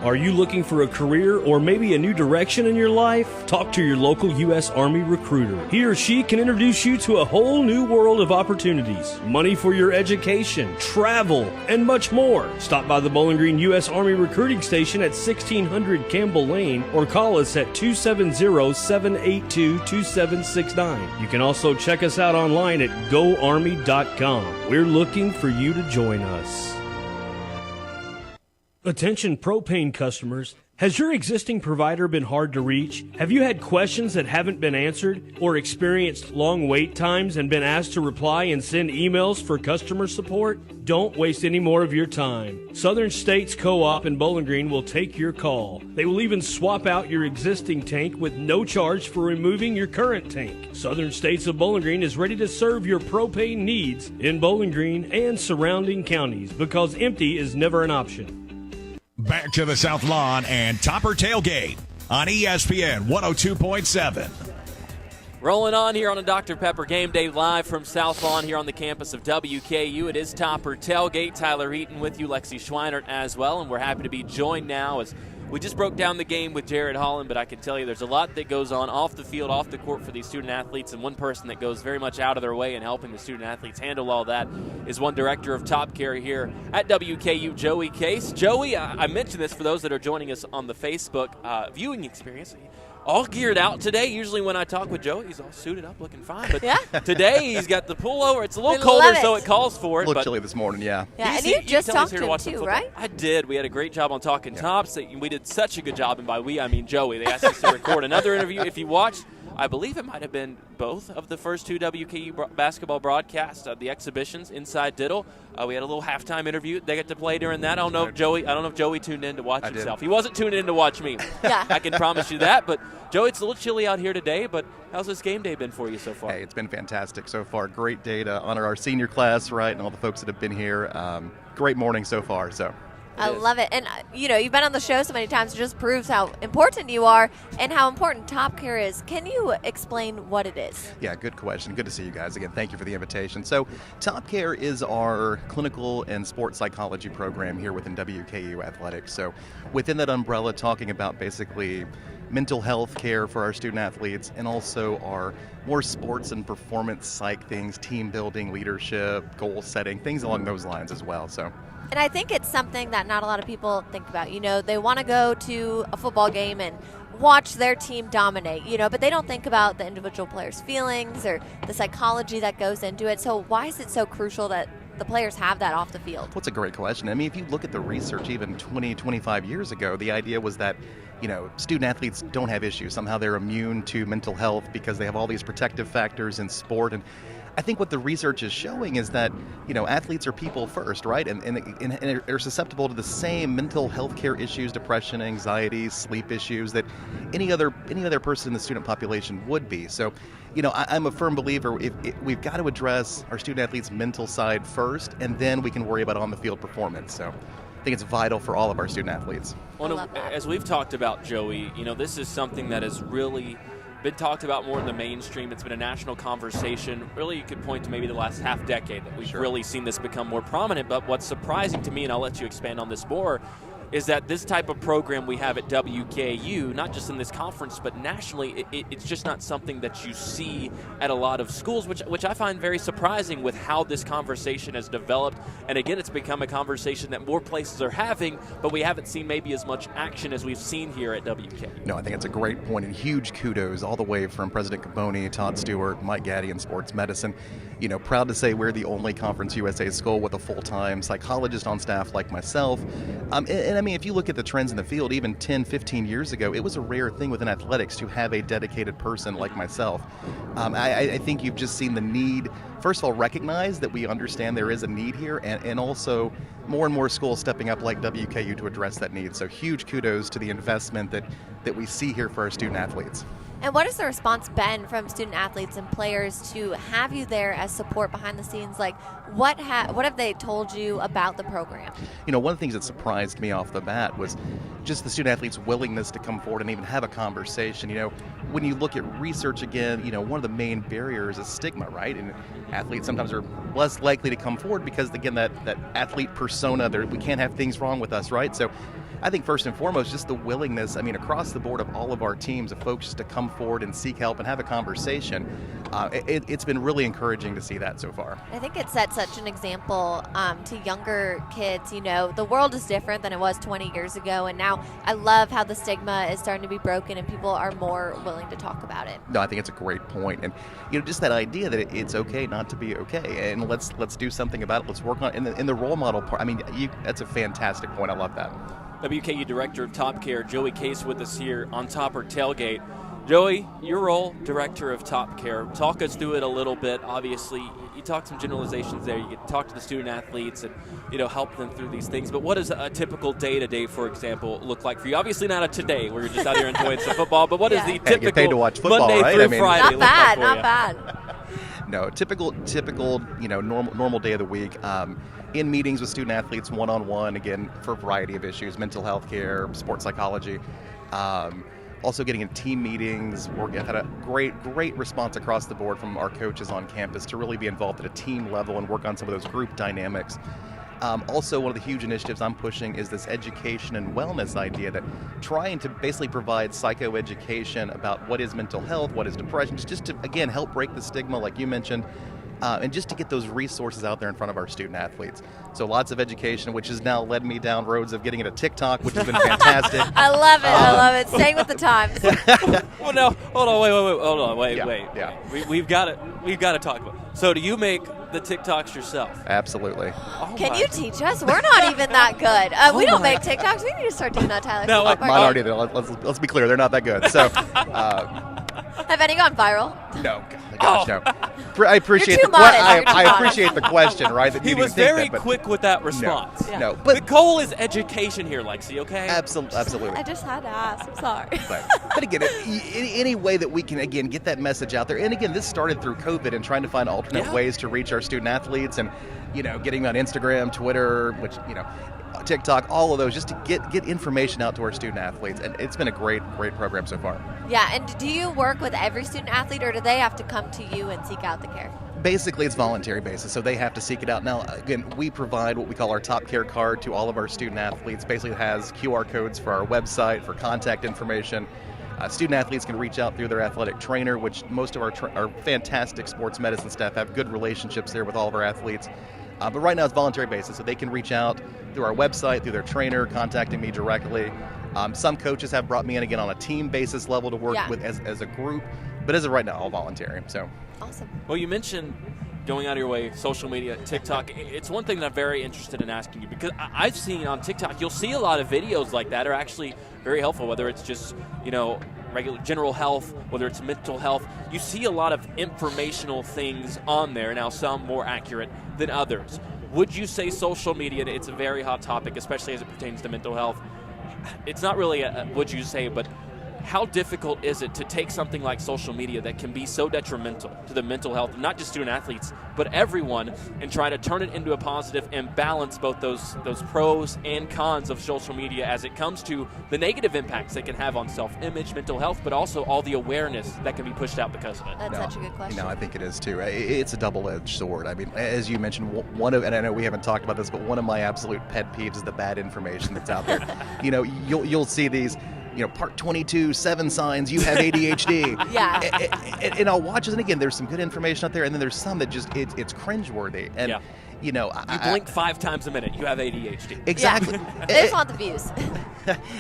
Are you looking for a career or maybe a new direction in your life? Talk to your local U.S. Army recruiter. He or she can introduce you to a whole new world of opportunities. Money for your education, travel, and much more. Stop by the Bowling Green U.S. Army Recruiting Station at 1600 Campbell Lane or call us at 270-782-2769. You can also check us out online at goarmy.com. We're looking for you to join us. Attention propane customers. Has your existing provider been hard to reach? Have you had questions that haven't been answered or experienced long wait times and been asked to reply and send emails for customer support? Don't waste any more of your time. Southern States Co-op in Bowling Green will take your call. They will even swap out your existing tank with no charge for removing your current tank. Southern States of Bowling Green is ready to serve your propane needs in Bowling Green and surrounding counties because empty is never an option. Back to the South Lawn and Topper Tailgate on ESPN 102.7. Rolling on here on a Dr. Pepper Game Day live from South Lawn here on the campus of WKU. It is Topper Tailgate. Tyler Eaton with you, Lexi Schweinert as well, and we're happy to be joined now as we just broke down the game with Jared Holland, but I can tell you there's a lot that goes on off the field, off the court for these student athletes, and one person that goes very much out of their way in helping the student athletes handle all that is one director of TOPCARE here at WKU, Joey Case. Joey, I mentioned this for those that are joining us on the Facebook viewing experience. All geared out today. Usually when I talk with Joey, he's all suited up, looking fine. But today he's got the pullover. It's a little colder, so it calls for it. A little chilly this morning, yeah. Yeah, and you just talked to him too, right? I did. We had a great job on Talking Tops. We did such a good job, and by we, I mean Joey. They asked us to record another interview. If you watched, I believe it might have been both of the first two WKU basketball broadcasts, the exhibitions, Inside Diddle. We had a little halftime interview they got to play during that. I don't know if Joey tuned in to watch himself. He wasn't tuned in to watch me. Yeah. I can promise you that. But Joey, it's a little chilly out here today, but how's this game day been for you so far? Hey, it's been fantastic so far. Great day to honor our senior class, right, and all the folks that have been here. Great morning so far, so. I love it. And, you've been on the show so many times. It just proves how important you are and how important TOPCARE is. Can you explain what it is? Yeah, good question. Good to see you guys. Again, thank you for the invitation. So TOPCARE is our clinical and sports psychology program here within WKU Athletics. So within that umbrella, talking about basically mental health care for our student athletes and also our more sports and performance psych things, team building, leadership, goal setting, things along those lines as well. So. And I think it's something that not a lot of people think about. They want to go to a football game and watch their team dominate, but they don't think about the individual players' feelings or the psychology that goes into it. So why is it so crucial that the players have that off the field? Well, it's a great question. I mean, if you look at the research even 20, 25 years ago, the idea was that, student athletes don't have issues. Somehow they're immune to mental health because they have all these protective factors in sport. And I think what the research is showing is that, athletes are people first, right? And are susceptible to the same mental health care issues, depression, anxiety, sleep issues that any other person in the student population would be. So, I'm a firm believer we've got to address our student athletes' mental side first, and then we can worry about on-the-field performance. So I think it's vital for all of our student athletes. Well, as we've talked about, Joey, this is something that has really been talked about more in the mainstream. It's been a national conversation. Really, you could point to maybe the last half decade that we've really seen this become more prominent. But what's surprising to me, and I'll let you expand on this more, is that this type of program we have at WKU, not just in this conference, but nationally, it's just not something that you see at a lot of schools, which I find very surprising with how this conversation has developed. And again, it's become a conversation that more places are having, but we haven't seen maybe as much action as we've seen here at WKU. No, I think it's a great point, and huge kudos all the way from President Caponi, Todd Stewart, Mike Gaddy in sports medicine. Proud to say we're the only Conference USA school with a full-time psychologist on staff like myself. And I mean, if you look at the trends in the field, even 10, 15 years ago, it was a rare thing within athletics to have a dedicated person like myself. I think you've just seen the need, first of all, recognize that we understand there is a need here, and also more and more schools stepping up like WKU to address that need. So huge kudos to the investment that we see here for our student athletes. And what has the response been from student athletes and players to have you there as support behind the scenes? Like, what have they told you about the program? One of the things that surprised me off the bat was just the student athletes' willingness to come forward and even have a conversation. When you look at research again, one of the main barriers is stigma, right? And athletes sometimes are less likely to come forward because, again, that athlete persona, we can't have things wrong with us, right? So I think first and foremost, just the willingness, across the board of all of our teams of folks to come forward and seek help and have a conversation. It's been really encouraging to see that so far. I think it sets such an example to younger kids. The world is different than it was 20 years ago, and now I love how the stigma is starting to be broken and people are more willing to talk about it. No, I think it's a great point. And, just that idea that it's okay not to be okay, and let's do something about it. Let's work on it. In the role model part, that's a fantastic point. I love that. WKU Director of TOPCARE, Joey Case, with us here on Topper Tailgate. Joey, your role, Director of TOPCARE, talk us through it a little bit. Obviously, you talk some generalizations there. You get to talk to the student athletes and, help them through these things. But what does a typical day-to-day, for example, look like for you? Obviously not a today where you're just out here enjoying some football, but what is the typical get paid to watch football, Monday right? through Friday Not bad, look like not bad. No, typical, normal day of the week. In meetings with student athletes, one-on-one, again, for a variety of issues, mental health care, sports psychology. Also getting in team meetings. We've had a great response across the board from our coaches on campus to really be involved at a team level and work on some of those group dynamics. Also, one of the huge initiatives I'm pushing is this education and wellness idea, that trying to basically provide psychoeducation about what is mental health, what is depression, just to, again, help break the stigma, like you mentioned, and just to get those resources out there in front of our student athletes. So lots of education, which has now led me down roads of getting into TikTok, which has been fantastic. I love it. Staying with the times. Well, no, hold on, wait. Yeah. We've got to talk about it. So do you make the TikToks yourself? Absolutely. Can you teach us? We're not even that good. We don't make TikToks. We need to start doing that, Tyler. No, mine aren't either. Let's be clear, they're not that good. So, have any gone viral? No, gosh, no. I appreciate You're too modest. I appreciate the question, right? That he was very quick with that response. No, but the goal is education here, Lexi. Okay. Absolutely. I just had to ask. I'm sorry. But again, any way that we can again get that message out there, and again, this started through COVID and trying to find alternate ways to reach our student athletes, and getting on Instagram, Twitter, which TikTok, all of those, just to get information out to our student athletes, and it's been a great program so far. Yeah, and do you work with every student athlete, or do they have to come to you and seek out the care? Basically, it's voluntary basis, so they have to seek it out. Now, again, we provide what we call our TOPCARE card to all of our student athletes. Basically, it has QR codes for our website, for contact information. Student athletes can reach out through their athletic trainer, which most of our fantastic sports medicine staff have good relationships there with all of our athletes. But right now it's voluntary basis, so they can reach out through our website, through their trainer, contacting me directly. Some coaches have brought me in again on a team basis level to work with as a group, but as of right now, all voluntary. So awesome. Well, you mentioned going out of your way, social media, TikTok, it's one thing that I'm very interested in asking you, because I've seen on TikTok, you'll see a lot of videos like that are actually very helpful, whether it's just, regular general health, whether it's mental health. You see a lot of informational things on there, now some more accurate than others. Would you say social media, it's a very hot topic, especially as it pertains to mental health. It's not really would you say, but how difficult is it to take something like social media that can be so detrimental to the mental health of not just student athletes, but everyone, and try to turn it into a positive and balance both those pros and cons of social media as it comes to the negative impacts they can have on self-image, mental health, but also all the awareness that can be pushed out because of it? That's such a good question. I think it is too. It's a double-edged sword. I mean, as you mentioned, and I know we haven't talked about this, but one of my absolute pet peeves is the bad information that's out there. You'll see these, part 22, 7 signs you have ADHD. Yeah. And I'll watch it, and again, there's some good information out there, and then there's some that just, it's cringeworthy. And, you blink 5 times a minute, you have ADHD. Exactly. Yeah. They just want the views.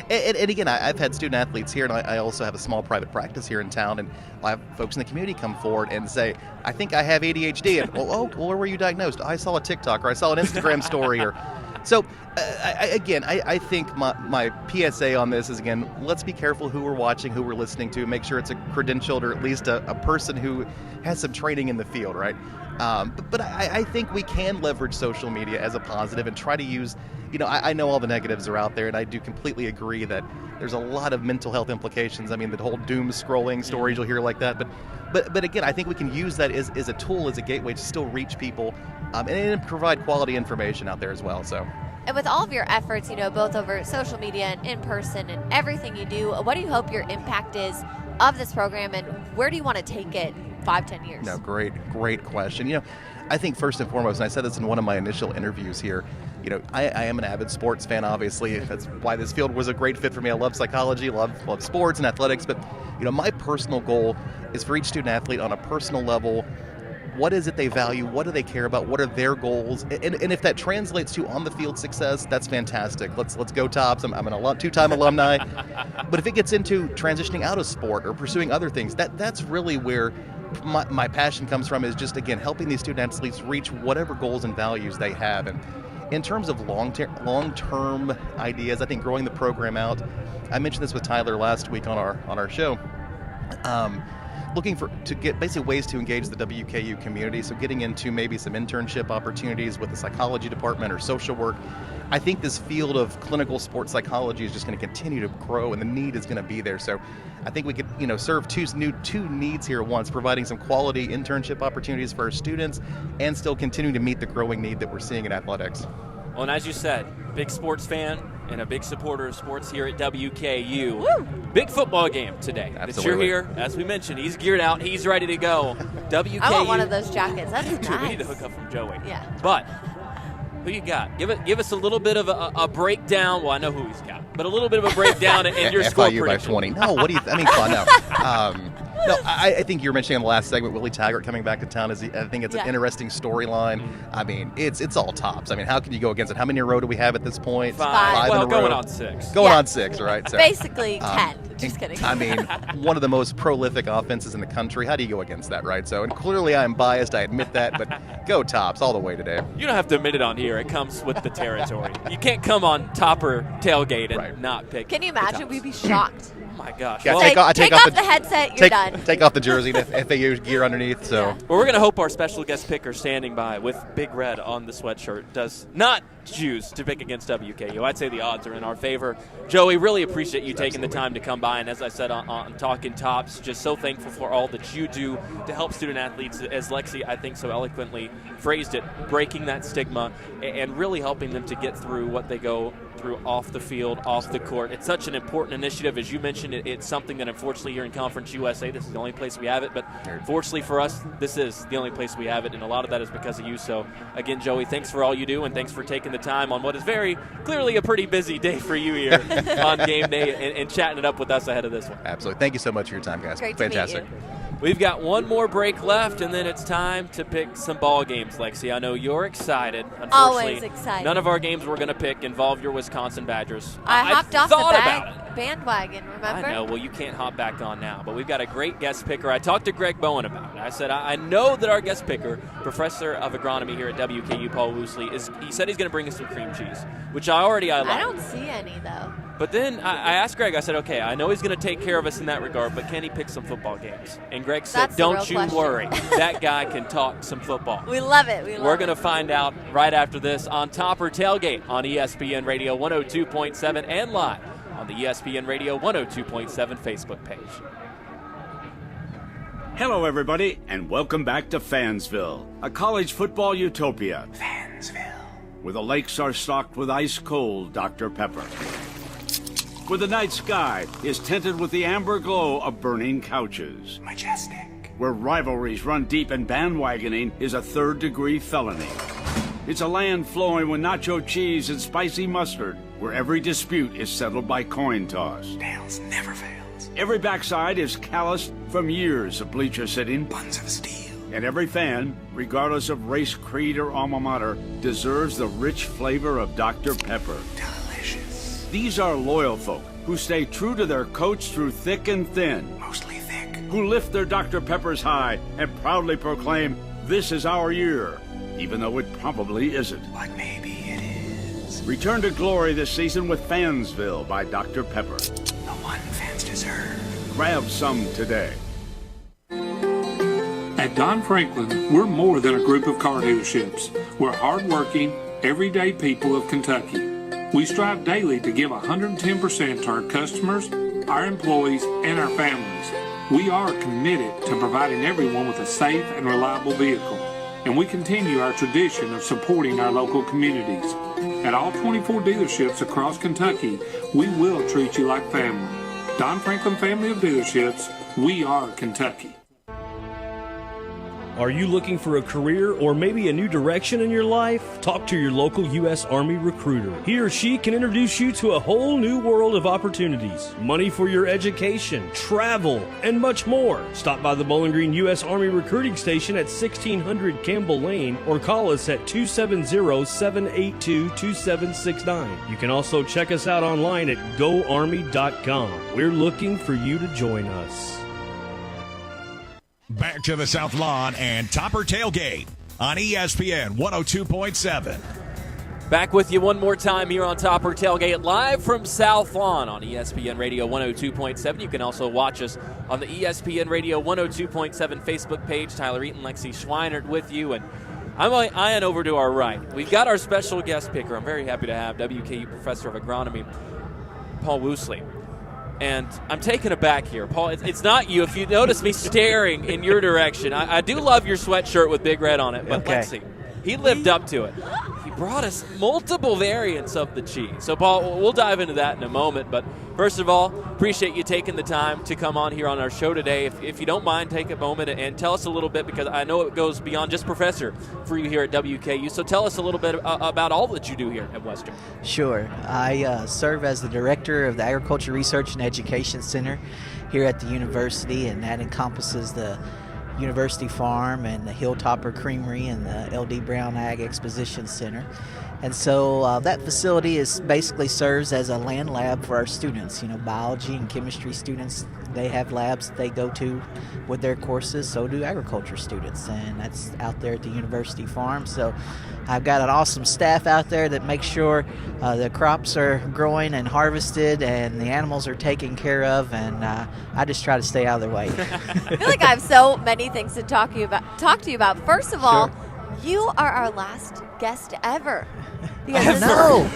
and again, I've had student athletes here, and I also have a small private practice here in town, and I'll have folks in the community come forward and say, I think I have ADHD. And, well, where were you diagnosed? I saw a TikTok, or I saw an Instagram story, or... So, I think my PSA on this is, again, let's be careful who we're watching, who we're listening to, make sure it's a credentialed or at least a person who has some training in the field, right? But I think we can leverage social media as a positive and try to use, I know all the negatives are out there, and I do completely agree that there's a lot of mental health implications. I mean, the whole doom scrolling stories you'll hear like that. But again, I think we can use that as a tool, as a gateway to still reach people and provide quality information out there as well. So. And with all of your efforts, both over social media and in person and everything you do, what do you hope your impact is of this program, and where do you want to take it 5-10 years? No, great question. I think first and foremost, and I said this in one of my initial interviews here, I am an avid sports fan, obviously. That's why this field was a great fit for me. I love psychology, love sports and athletics, but my personal goal is for each student athlete on a personal level, what is it they value? What do they care about? What are their goals? And if that translates to on-the-field success, that's fantastic. Let's go Tops. I'm an two-time alumni. But if it gets into transitioning out of sport or pursuing other things, that's really where my passion comes from, is just, again, helping these student athletes reach whatever goals and values they have. And in terms of long-term ideas, I think growing the program out, I mentioned this with Tyler last week on our show, looking to get basically ways to engage the WKU community, so getting into maybe some internship opportunities with the psychology department or social work. I think this field of clinical sports psychology is just going to continue to grow, and the need is going to be there. So I think we could, serve two needs here at once, providing some quality internship opportunities for our students and still continuing to meet the growing need that we're seeing in athletics. Well, and as you said, big sports fan and a big supporter of sports here at WKU. Woo! Big football game today. Absolutely. You're here, as we mentioned. He's geared out. He's ready to go. WKU. I want one of those jackets. That's nice. We need to hook up from Joey. Yeah. But who you got? Give us a little bit of a breakdown. Well, I know who he's got, but a little bit of a breakdown and your score FIU prediction. by 20. No, what do you? I mean, come on, no. No, I think you were mentioning in the last segment Willie Taggart coming back to town. I think it's an interesting storyline. I mean, it's all Tops. I mean, how can you go against it? How many in a row do we have at this point? 5 in a well, row. going on 6. Going on 6, right? So, basically 10. Just kidding. I mean, one of the most prolific offenses in the country. How do you go against that, right? So, and clearly I'm biased. I admit that, but go Tops all the way today. You don't have to admit it on here. It comes with the territory. You can't come on Topper Tailgate and not pick. Can you imagine? We'd be shocked. Oh my gosh. Yeah, well, take off the headset, you're done. Take off the jersey and FAU gear underneath. So, well, we're going to hope our special guest picker standing by with Big Red on the sweatshirt does not choose to pick against WKU. I'd say the odds are in our favor. Joey, really appreciate you taking the time to come by. And as I said on Talking Tops, just so thankful for all that you do to help student athletes, as Lexi, I think, so eloquently phrased it, breaking that stigma and really helping them to get through what they go through off the field, off the court. It's such an important initiative. As you mentioned, it's something that unfortunately here in Conference USA, this is the only place we have it. But fortunately for us, this is the only place we have it. And a lot of that is because of you. So again, Joey, thanks for all you do. And thanks for taking the time on what is very clearly a pretty busy day for you here on game day and chatting it up with us ahead of this one. Absolutely. Thank you so much for your time, guys. Great Fantastic. To meet you. We've got one more break left, and then it's time to pick some ball games, Lexi. I know you're excited. Unfortunately, always excited. None of our games we're going to pick involve your Wisconsin Badgers. I hopped off the bandwagon, remember? I know. Well, you can't hop back on now, but we've got a great guest picker. I talked to Greg Bowen about it. I said, I know that our guest picker, professor of agronomy here at WKU, Paul Woosley, he said he's going to bring us some cream cheese, which I like. I don't see any, though. But then I asked Greg, I said, okay, I know he's going to take care of us in that regard, but can he pick some football games? And Greg said, don't you worry. That guy can talk some football. We love it. We're going to find out right after this on Top or Tailgate on ESPN Radio 102.7 and live on the ESPN Radio 102.7 Facebook page. Hello, everybody, and welcome back to Fansville, a college football utopia. Fansville. Where the lakes are stocked with ice-cold Dr. Pepper. Where the night sky is tinted with the amber glow of burning couches. Majestic. Where rivalries run deep and bandwagoning is a third-degree felony. It's a land flowing with nacho cheese and spicy mustard, where every dispute is settled by coin toss. Tails never fails. Every backside is calloused from years of bleacher sitting. Buns of steel. And every fan, regardless of race, creed, or alma mater, deserves the rich flavor of Dr. Pepper. These are loyal folk who stay true to their coach through thick and thin. Mostly thick. Who lift their Dr. Peppers high and proudly proclaim, this is our year, even though it probably isn't. But maybe it is. Return to glory this season with Fansville by Dr. Pepper. The one fans deserve. Grab some today. At Don Franklin, we're more than a group of car dealerships. We're hardworking, everyday people of Kentucky. We strive daily to give 110% to our customers, our employees, and our families. We are committed to providing everyone with a safe and reliable vehicle, and we continue our tradition of supporting our local communities. At all 24 dealerships across Kentucky, we will treat you like family. Don Franklin Family of Dealerships, we are Kentucky. Are you looking for a career or maybe a new direction in your life? Talk to your local U.S. Army recruiter. He or she can introduce you to a whole new world of opportunities, money for your education, travel, and much more. Stop by the Bowling Green U.S. Army Recruiting Station at 1600 Campbell Lane or call us at 270-782-2769. You can also check us out online at goarmy.com. We're looking for you to join us. Back to the South Lawn and Topper Tailgate on ESPN 102.7. Back with you one more time here on Topper Tailgate, live from South Lawn on ESPN Radio 102.7. You can also watch us on the ESPN Radio 102.7 Facebook page. Tyler Eaton, Lexi Schweinert with you. And I'm eyeing over to our right. We've got our special guest picker. I'm very happy to have WKU Professor of Agronomy, Paul Woosley. And I'm taken aback here. Paul, it's not you. If you notice me staring in your direction, I do love your sweatshirt with Big Red on it, but okay. Lexi, he lived up to it. He brought us multiple variants of the cheese. So, Paul, we'll dive into that in a moment. But first of all, appreciate you taking the time to come on here on our show today. If you don't mind, take a moment and tell us a little bit, because I know it goes beyond just professor for you here at WKU. So tell us a little bit about all that you do here at Western. Sure. I serve as the director of the Agriculture Research and Education Center here at the university, and that encompasses the University Farm and the Hilltopper Creamery and the L.D. Brown Ag Exposition Center. And so that facility basically serves as a land lab for our students. You know, biology and chemistry students, they have labs that they go to with their courses. So do agriculture students, and that's out there at the University Farm. So I've got an awesome staff out there that makes sure the crops are growing and harvested and the animals are taken care of, and I just try to stay out of their way. I feel like I have so many things to talk to you about. First of all, you are our last guest ever. No.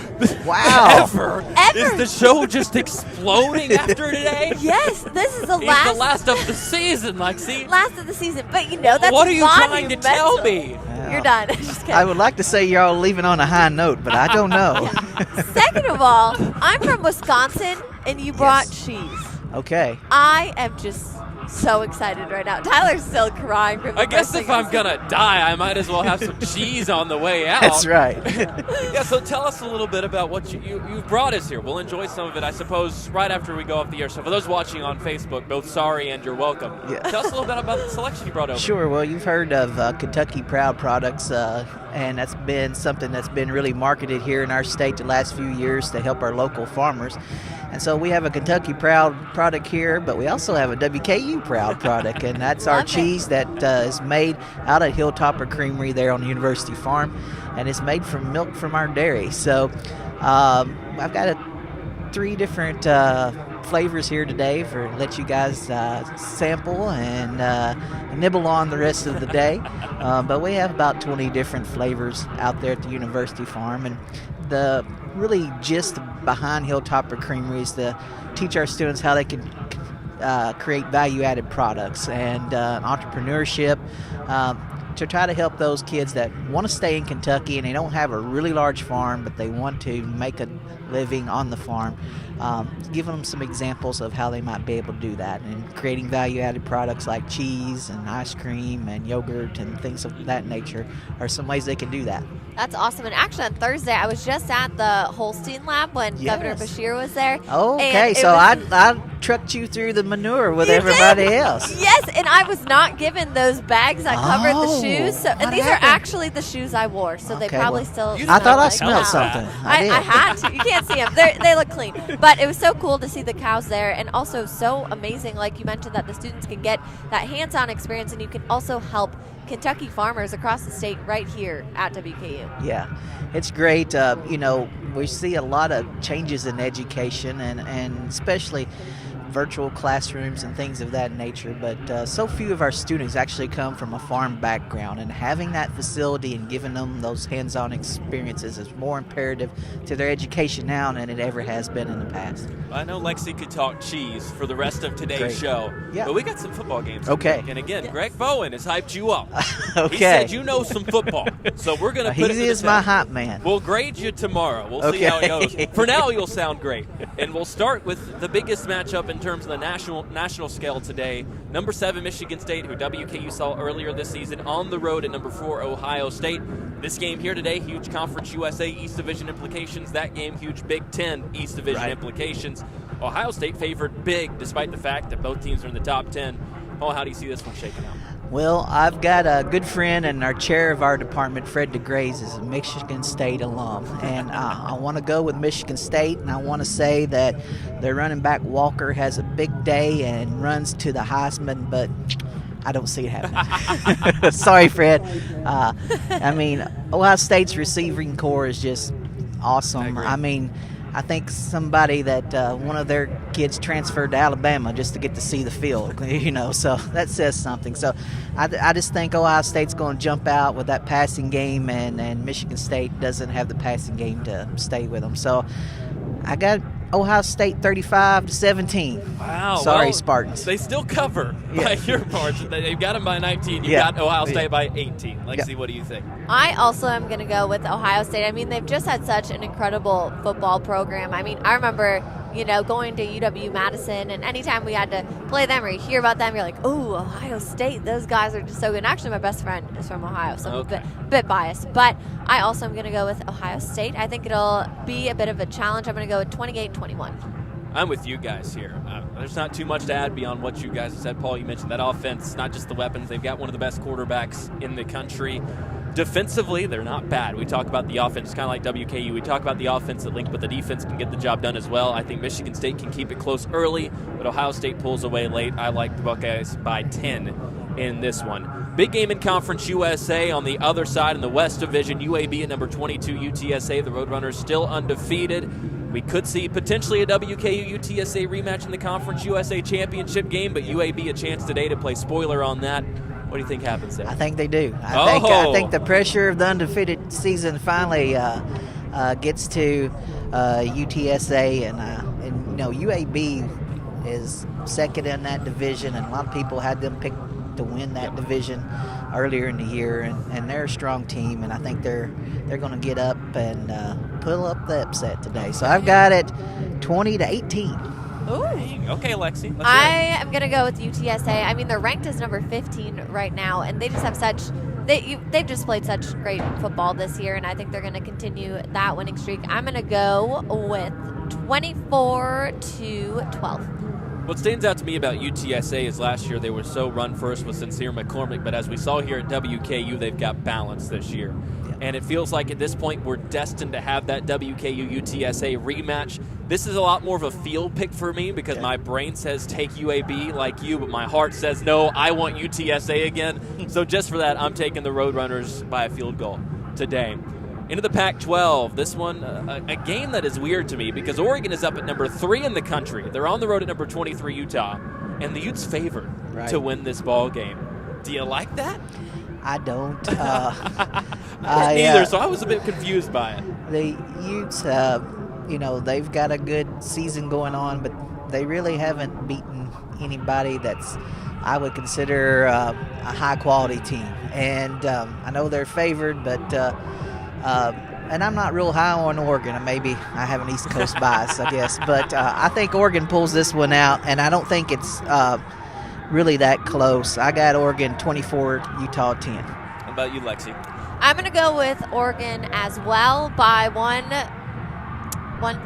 Wow. Ever? Is the show just exploding after today? Yes, this is the He's last. the last of the season, Lexi. Last of the season, but you know that's what are you trying to monumental. tell me? You're done. Just kidding. I would like to say you're all leaving on a high note, but I don't know. Second of all, I'm from Wisconsin, and you brought cheese. Okay. I am just so excited right now. Tyler's still crying. I guess if I'm going to die, I might as well have some cheese on the way out. That's right. Yeah, so tell us a little bit about what you brought us here. We'll enjoy some of it, I suppose, right after we go off the air. So for those watching on Facebook, both sorry and you're welcome. Yeah. Tell us a little bit about the selection you brought over. Sure. Well, you've heard of Kentucky Proud Products and that's been something that's been really marketed here in our state the last few years to help our local farmers. And so we have a Kentucky Proud product here, but we also have a WKU Proud product, and that's our cheese that is made out of Hilltopper Creamery there on the University Farm, and it's made from milk from our dairy. So I've got 3 different flavors here today for let you guys sample and nibble on the rest of the day. But we have about 20 different flavors out there at the University Farm, and the really gist behind Hilltopper Creamery is to teach our students how they can create value-added products and entrepreneurship, to try to help those kids that want to stay in Kentucky and they don't have a really large farm, but they want to make a living on the farm, giving them some examples of how they might be able to do that, and creating value-added products like cheese and ice cream and yogurt and things of that nature are some ways they can do that. That's awesome. And actually on Thursday, I was just at the Holstein lab when Governor Beshear was there. Oh, okay. So I trucked you through the manure with everybody else. Yes, and I was not given those bags that covered the shoes. So, and these are actually the shoes I wore, so they probably still I thought I smelled something. I had to. You can't see them. They look clean. But it was so cool to see the cows there, and also so amazing, like you mentioned, that the students can get that hands-on experience, and you can also help Kentucky farmers across the state right here at WKU. Yeah, it's great. We see a lot of changes in education and especially virtual classrooms and things of that nature, but so few of our students actually come from a farm background, and having that facility and giving them those hands-on experiences is more imperative to their education now than it ever has been in the past. I know Lexi could talk cheese for the rest of today's show, but we got some football games. Okay. And again, Greg Bowen has hyped you up. Okay. He said you know some football, so we're going to put it to the He is my hype man. We'll grade you tomorrow. We'll see how it goes. For now, you'll sound great. And we'll start with the biggest matchup in terms of the national scale today. Number 7, Michigan State, who WKU saw earlier this season, on the road at number 4, Ohio State. This game here today, huge Conference USA East Division implications. That game, huge Big Ten East Division implications. Ohio State favored big, despite the fact that both teams are in the top 10. Paul, how do you see this one shaking out? Well, I've got a good friend and our chair of our department, Fred DeGraze, is a Michigan State alum. And I want to go with Michigan State, and I want to say that their running back Walker has a big day and runs to the Heisman, but I don't see it happening. Sorry, Fred. Ohio State's receiving core is just awesome. I think somebody that one of their kids transferred to Alabama just to get to see the field, so that says something. So I just think Ohio State's going to jump out with that passing game, and Michigan State doesn't have the passing game to stay with them. So I got Ohio State 35-17. Wow. Sorry, Spartans. They still cover by your margin. They've got them by 19. You got Ohio State by 18. Lexi, what do you think? I also am going to go with Ohio State. They've just had such an incredible football program. I remember, going to UW-Madison, and anytime we had to play them or you hear about them, you're like, oh, Ohio State, those guys are just so good. And actually, my best friend is from Ohio, so I'm a bit biased. But I also am going to go with Ohio State. I think it'll be a bit of a challenge. I'm going to go with 28-21. I'm with you guys here. There's not too much to add beyond what you guys have said. Paul, you mentioned that offense, not just the weapons. They've got one of the best quarterbacks in the country. Defensively, they're not bad. We talk about the offense, kind of like WKU. We talk about the offense at length, but the defense can get the job done as well. I think Michigan State can keep it close early, but Ohio State pulls away late. I like the Buckeyes by 10 in this one. Big game in Conference USA. On the other side in the West Division, UAB at number 22, UTSA. The Roadrunners still undefeated. We could see potentially a WKU-UTSA rematch in the Conference USA Championship game, but UAB a chance today to play spoiler on that. What do you think happens there? I think they do. I think the pressure of the undefeated season finally gets to UTSA, and UAB is second in that division, and a lot of people had them picked to win that division earlier in the year, and they're a strong team, and I think they're going to get up and pull up the upset today. So I've got it 20-18. Ooh. Okay, Lexi. I am going to go with UTSA. They're ranked as number 15 right now, and they just have they've just played such great football this year, and I think they're going to continue that winning streak. I'm going to go with 24-12. What stands out to me about UTSA is last year they were so run first with Sincere McCormick, but as we saw here at WKU, they've got balance this year. and it feels like at this point we're destined to have that WKU-UTSA rematch. This is a lot more of a field pick for me because my brain says take UAB like you, but my heart says no, I want UTSA again. So just for that, I'm taking the Roadrunners by a field goal today. Into the Pac-12, this one, a game that is weird to me because Oregon is up at number 3 in the country. They're on the road at number 23, Utah, and the Utes favored to win this ball game. Do you like that? I don't. Neither, so I was a bit confused by it. The Utes, they've got a good season going on, but they really haven't beaten anybody that's I would consider a high-quality team. And I know they're favored, but and I'm not real high on Oregon. Maybe I have an East Coast bias, I guess. But I think Oregon pulls this one out, and I don't think it's really that close. I got Oregon 24, Utah 10. How about you, Lexi? I'm going to go with Oregon as well by one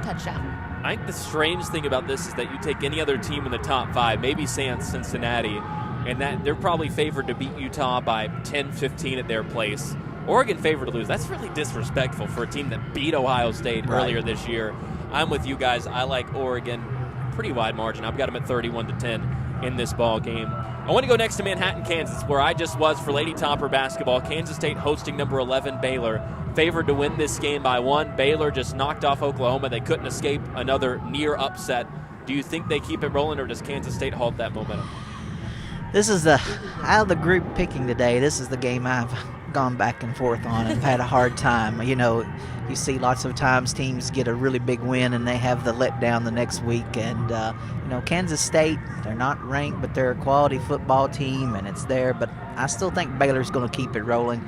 touchdown. I think the strange thing about this is that you take any other team in the top 5, maybe sans Cincinnati, and that they're probably favored to beat Utah by 10-15 at their place. Oregon favored to lose. That's really disrespectful for a team that beat Ohio State earlier this year. I'm with you guys. I like Oregon. Pretty wide margin. I've got them at 31-10 in this ball game. I want to go next to Manhattan, Kansas, where I just was for Lady Topper basketball. Kansas State hosting number 11 Baylor. Favored to win this game by 1. Baylor just knocked off Oklahoma. They couldn't escape another near upset. Do you think they keep it rolling, or does Kansas State halt that momentum? This is out of the group picking today, this is the game I've gone back and forth on and had a hard time. You see lots of times teams get a really big win and they have the letdown the next week. And, Kansas State, they're not ranked, but they're a quality football team, and it's there. But I still think Baylor's going to keep it rolling.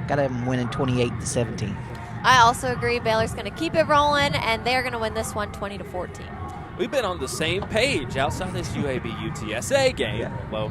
Got to have them winning 28-17. I also agree Baylor's going to keep it rolling, and they're going to win this one 20-14. We've been on the same page outside this UAB-UTSA game. Yeah. Well,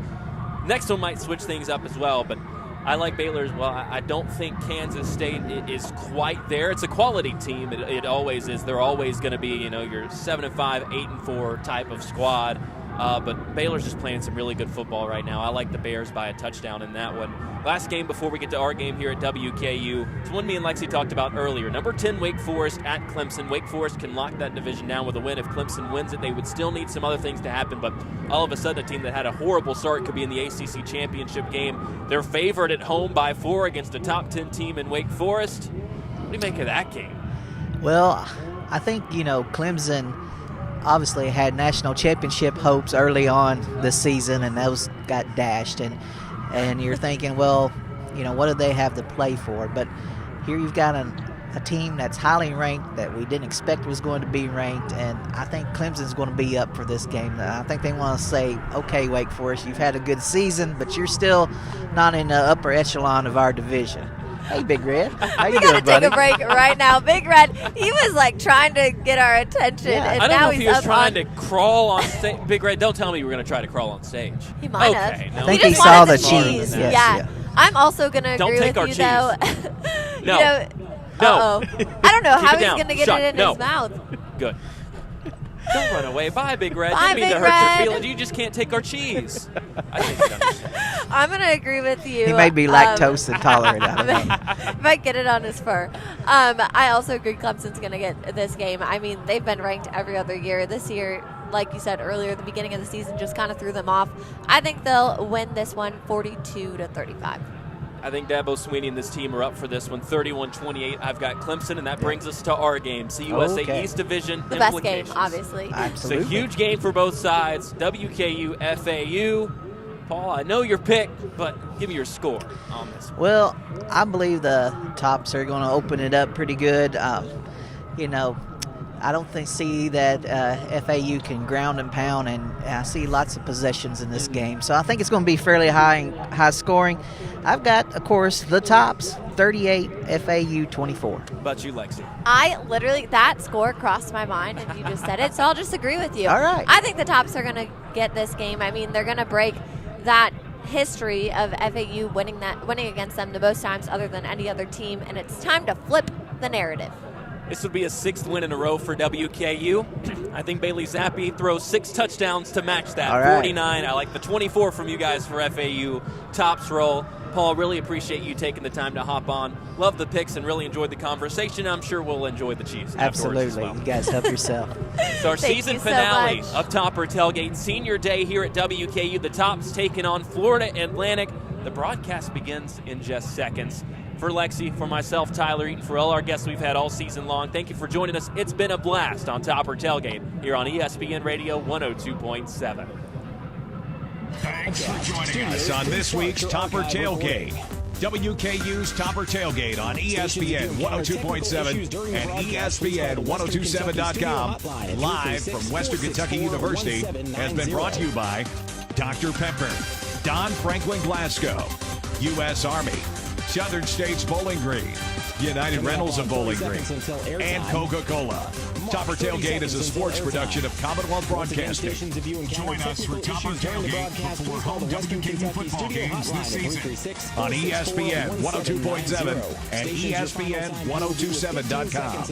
next one might switch things up as well, but I like Baylor as well. I don't think Kansas State is quite there. It's a quality team. It always is. They're always going to be, your 7-5, 8-4 type of squad. But Baylor's just playing some really good football right now. I like the Bears by a touchdown in that one. Last game before we get to our game here at WKU. It's one me and Lexi talked about earlier. Number 10, Wake Forest at Clemson. Wake Forest can lock that division down with a win. If Clemson wins it, they would still need some other things to happen. But all of a sudden, a team that had a horrible start could be in the ACC championship game. They're favored at home by 4 against a top 10 team in Wake Forest. What do you make of that game? Well, I think, Clemson obviously had national championship hopes early on this season, and those got dashed. And you're thinking, well, what do they have to play for? But here you've got a team that's highly ranked that we didn't expect was going to be ranked, and I think Clemson's going to be up for this game. I think they want to say, okay, Wake Forest, you've had a good season, but you're still not in the upper echelon of our division. Hey, Big Red. How you doing, buddy? We got to take a break right now. Big Red, he was trying to get our attention, and I don't now know if he's he was up trying to crawl on stage. Big Red, don't tell me you were going to try to crawl on stage. He might have. I think he saw the cheese. Yes, yeah. I'm also going to agree with you, though. No. Uh-oh. I don't know how he's going to get it in his mouth. Good. Don't run away. Bye, Big Red. Bye, Didn't mean Big to hurt Red. your feelings. You just can't take our cheese. I think you understand. I'm going to agree with you. He may be lactose intolerant. I don't know. If I get it on his fur. I also agree Clemson's going to get this game. I mean, they've been ranked every other year. This year, like you said earlier, the beginning of the season just kind of threw them off. I think they'll win this one 42-35. I think Dabo Swinney and this team are up for this one, 31-28. I've got Clemson, and that brings us to our game, CUSA East Division the best game, obviously. Absolutely. It's a huge game for both sides. WKU-FAU. Paul, I know your pick, but give me your score on this one. Well, I believe the Tops are going to open it up pretty good. I don't see that FAU can ground and pound, and I see lots of possessions in this game. So I think it's going to be fairly high scoring. I've got, of course, the Tops, 38, FAU 24. How about you, Lexi? That score crossed my mind, and you just said it, so I'll just agree with you. All right. I think the Tops are going to get this game. I mean, they're going to break that history of FAU winning against them the most times other than any other team, and it's time to flip the narrative. This would be a 6th win in a row for WKU. I think Bailey Zappi throws 6 touchdowns to match that. All right. 49. I like the 24 from you guys for FAU. Tops roll. Paul, really appreciate you taking the time to hop on. Love the picks and really enjoyed the conversation. I'm sure we'll enjoy the Chiefs Absolutely. afterwards as well. You guys help yourself. It's our Thank season you so finale much. of Topper Tailgate Senior Day here at WKU. The Tops taking on Florida Atlantic. The broadcast begins in just seconds. For Lexi, for myself, Tyler Eaton, for all our guests we've had all season long, thank you for joining us. It's been a blast on Topper Tailgate here on ESPN Radio 102.7. Thanks for joining us on this week's Topper Tailgate. WKU's Topper Tailgate on ESPN 102.7 and ESPN 1027.com. Live from Western Kentucky University has been brought to you by Dr. Pepper, Don Franklin Glasgow, U.S. Army, Southern States Bowling Green, United Rentals of Bowling Green, and Coca-Cola. Topper Tailgate is a sports production of Commonwealth Broadcasting. Join us for Topper Tailgate before home WKU football games this season on ESPN 102.7 and ESPN 1027.com.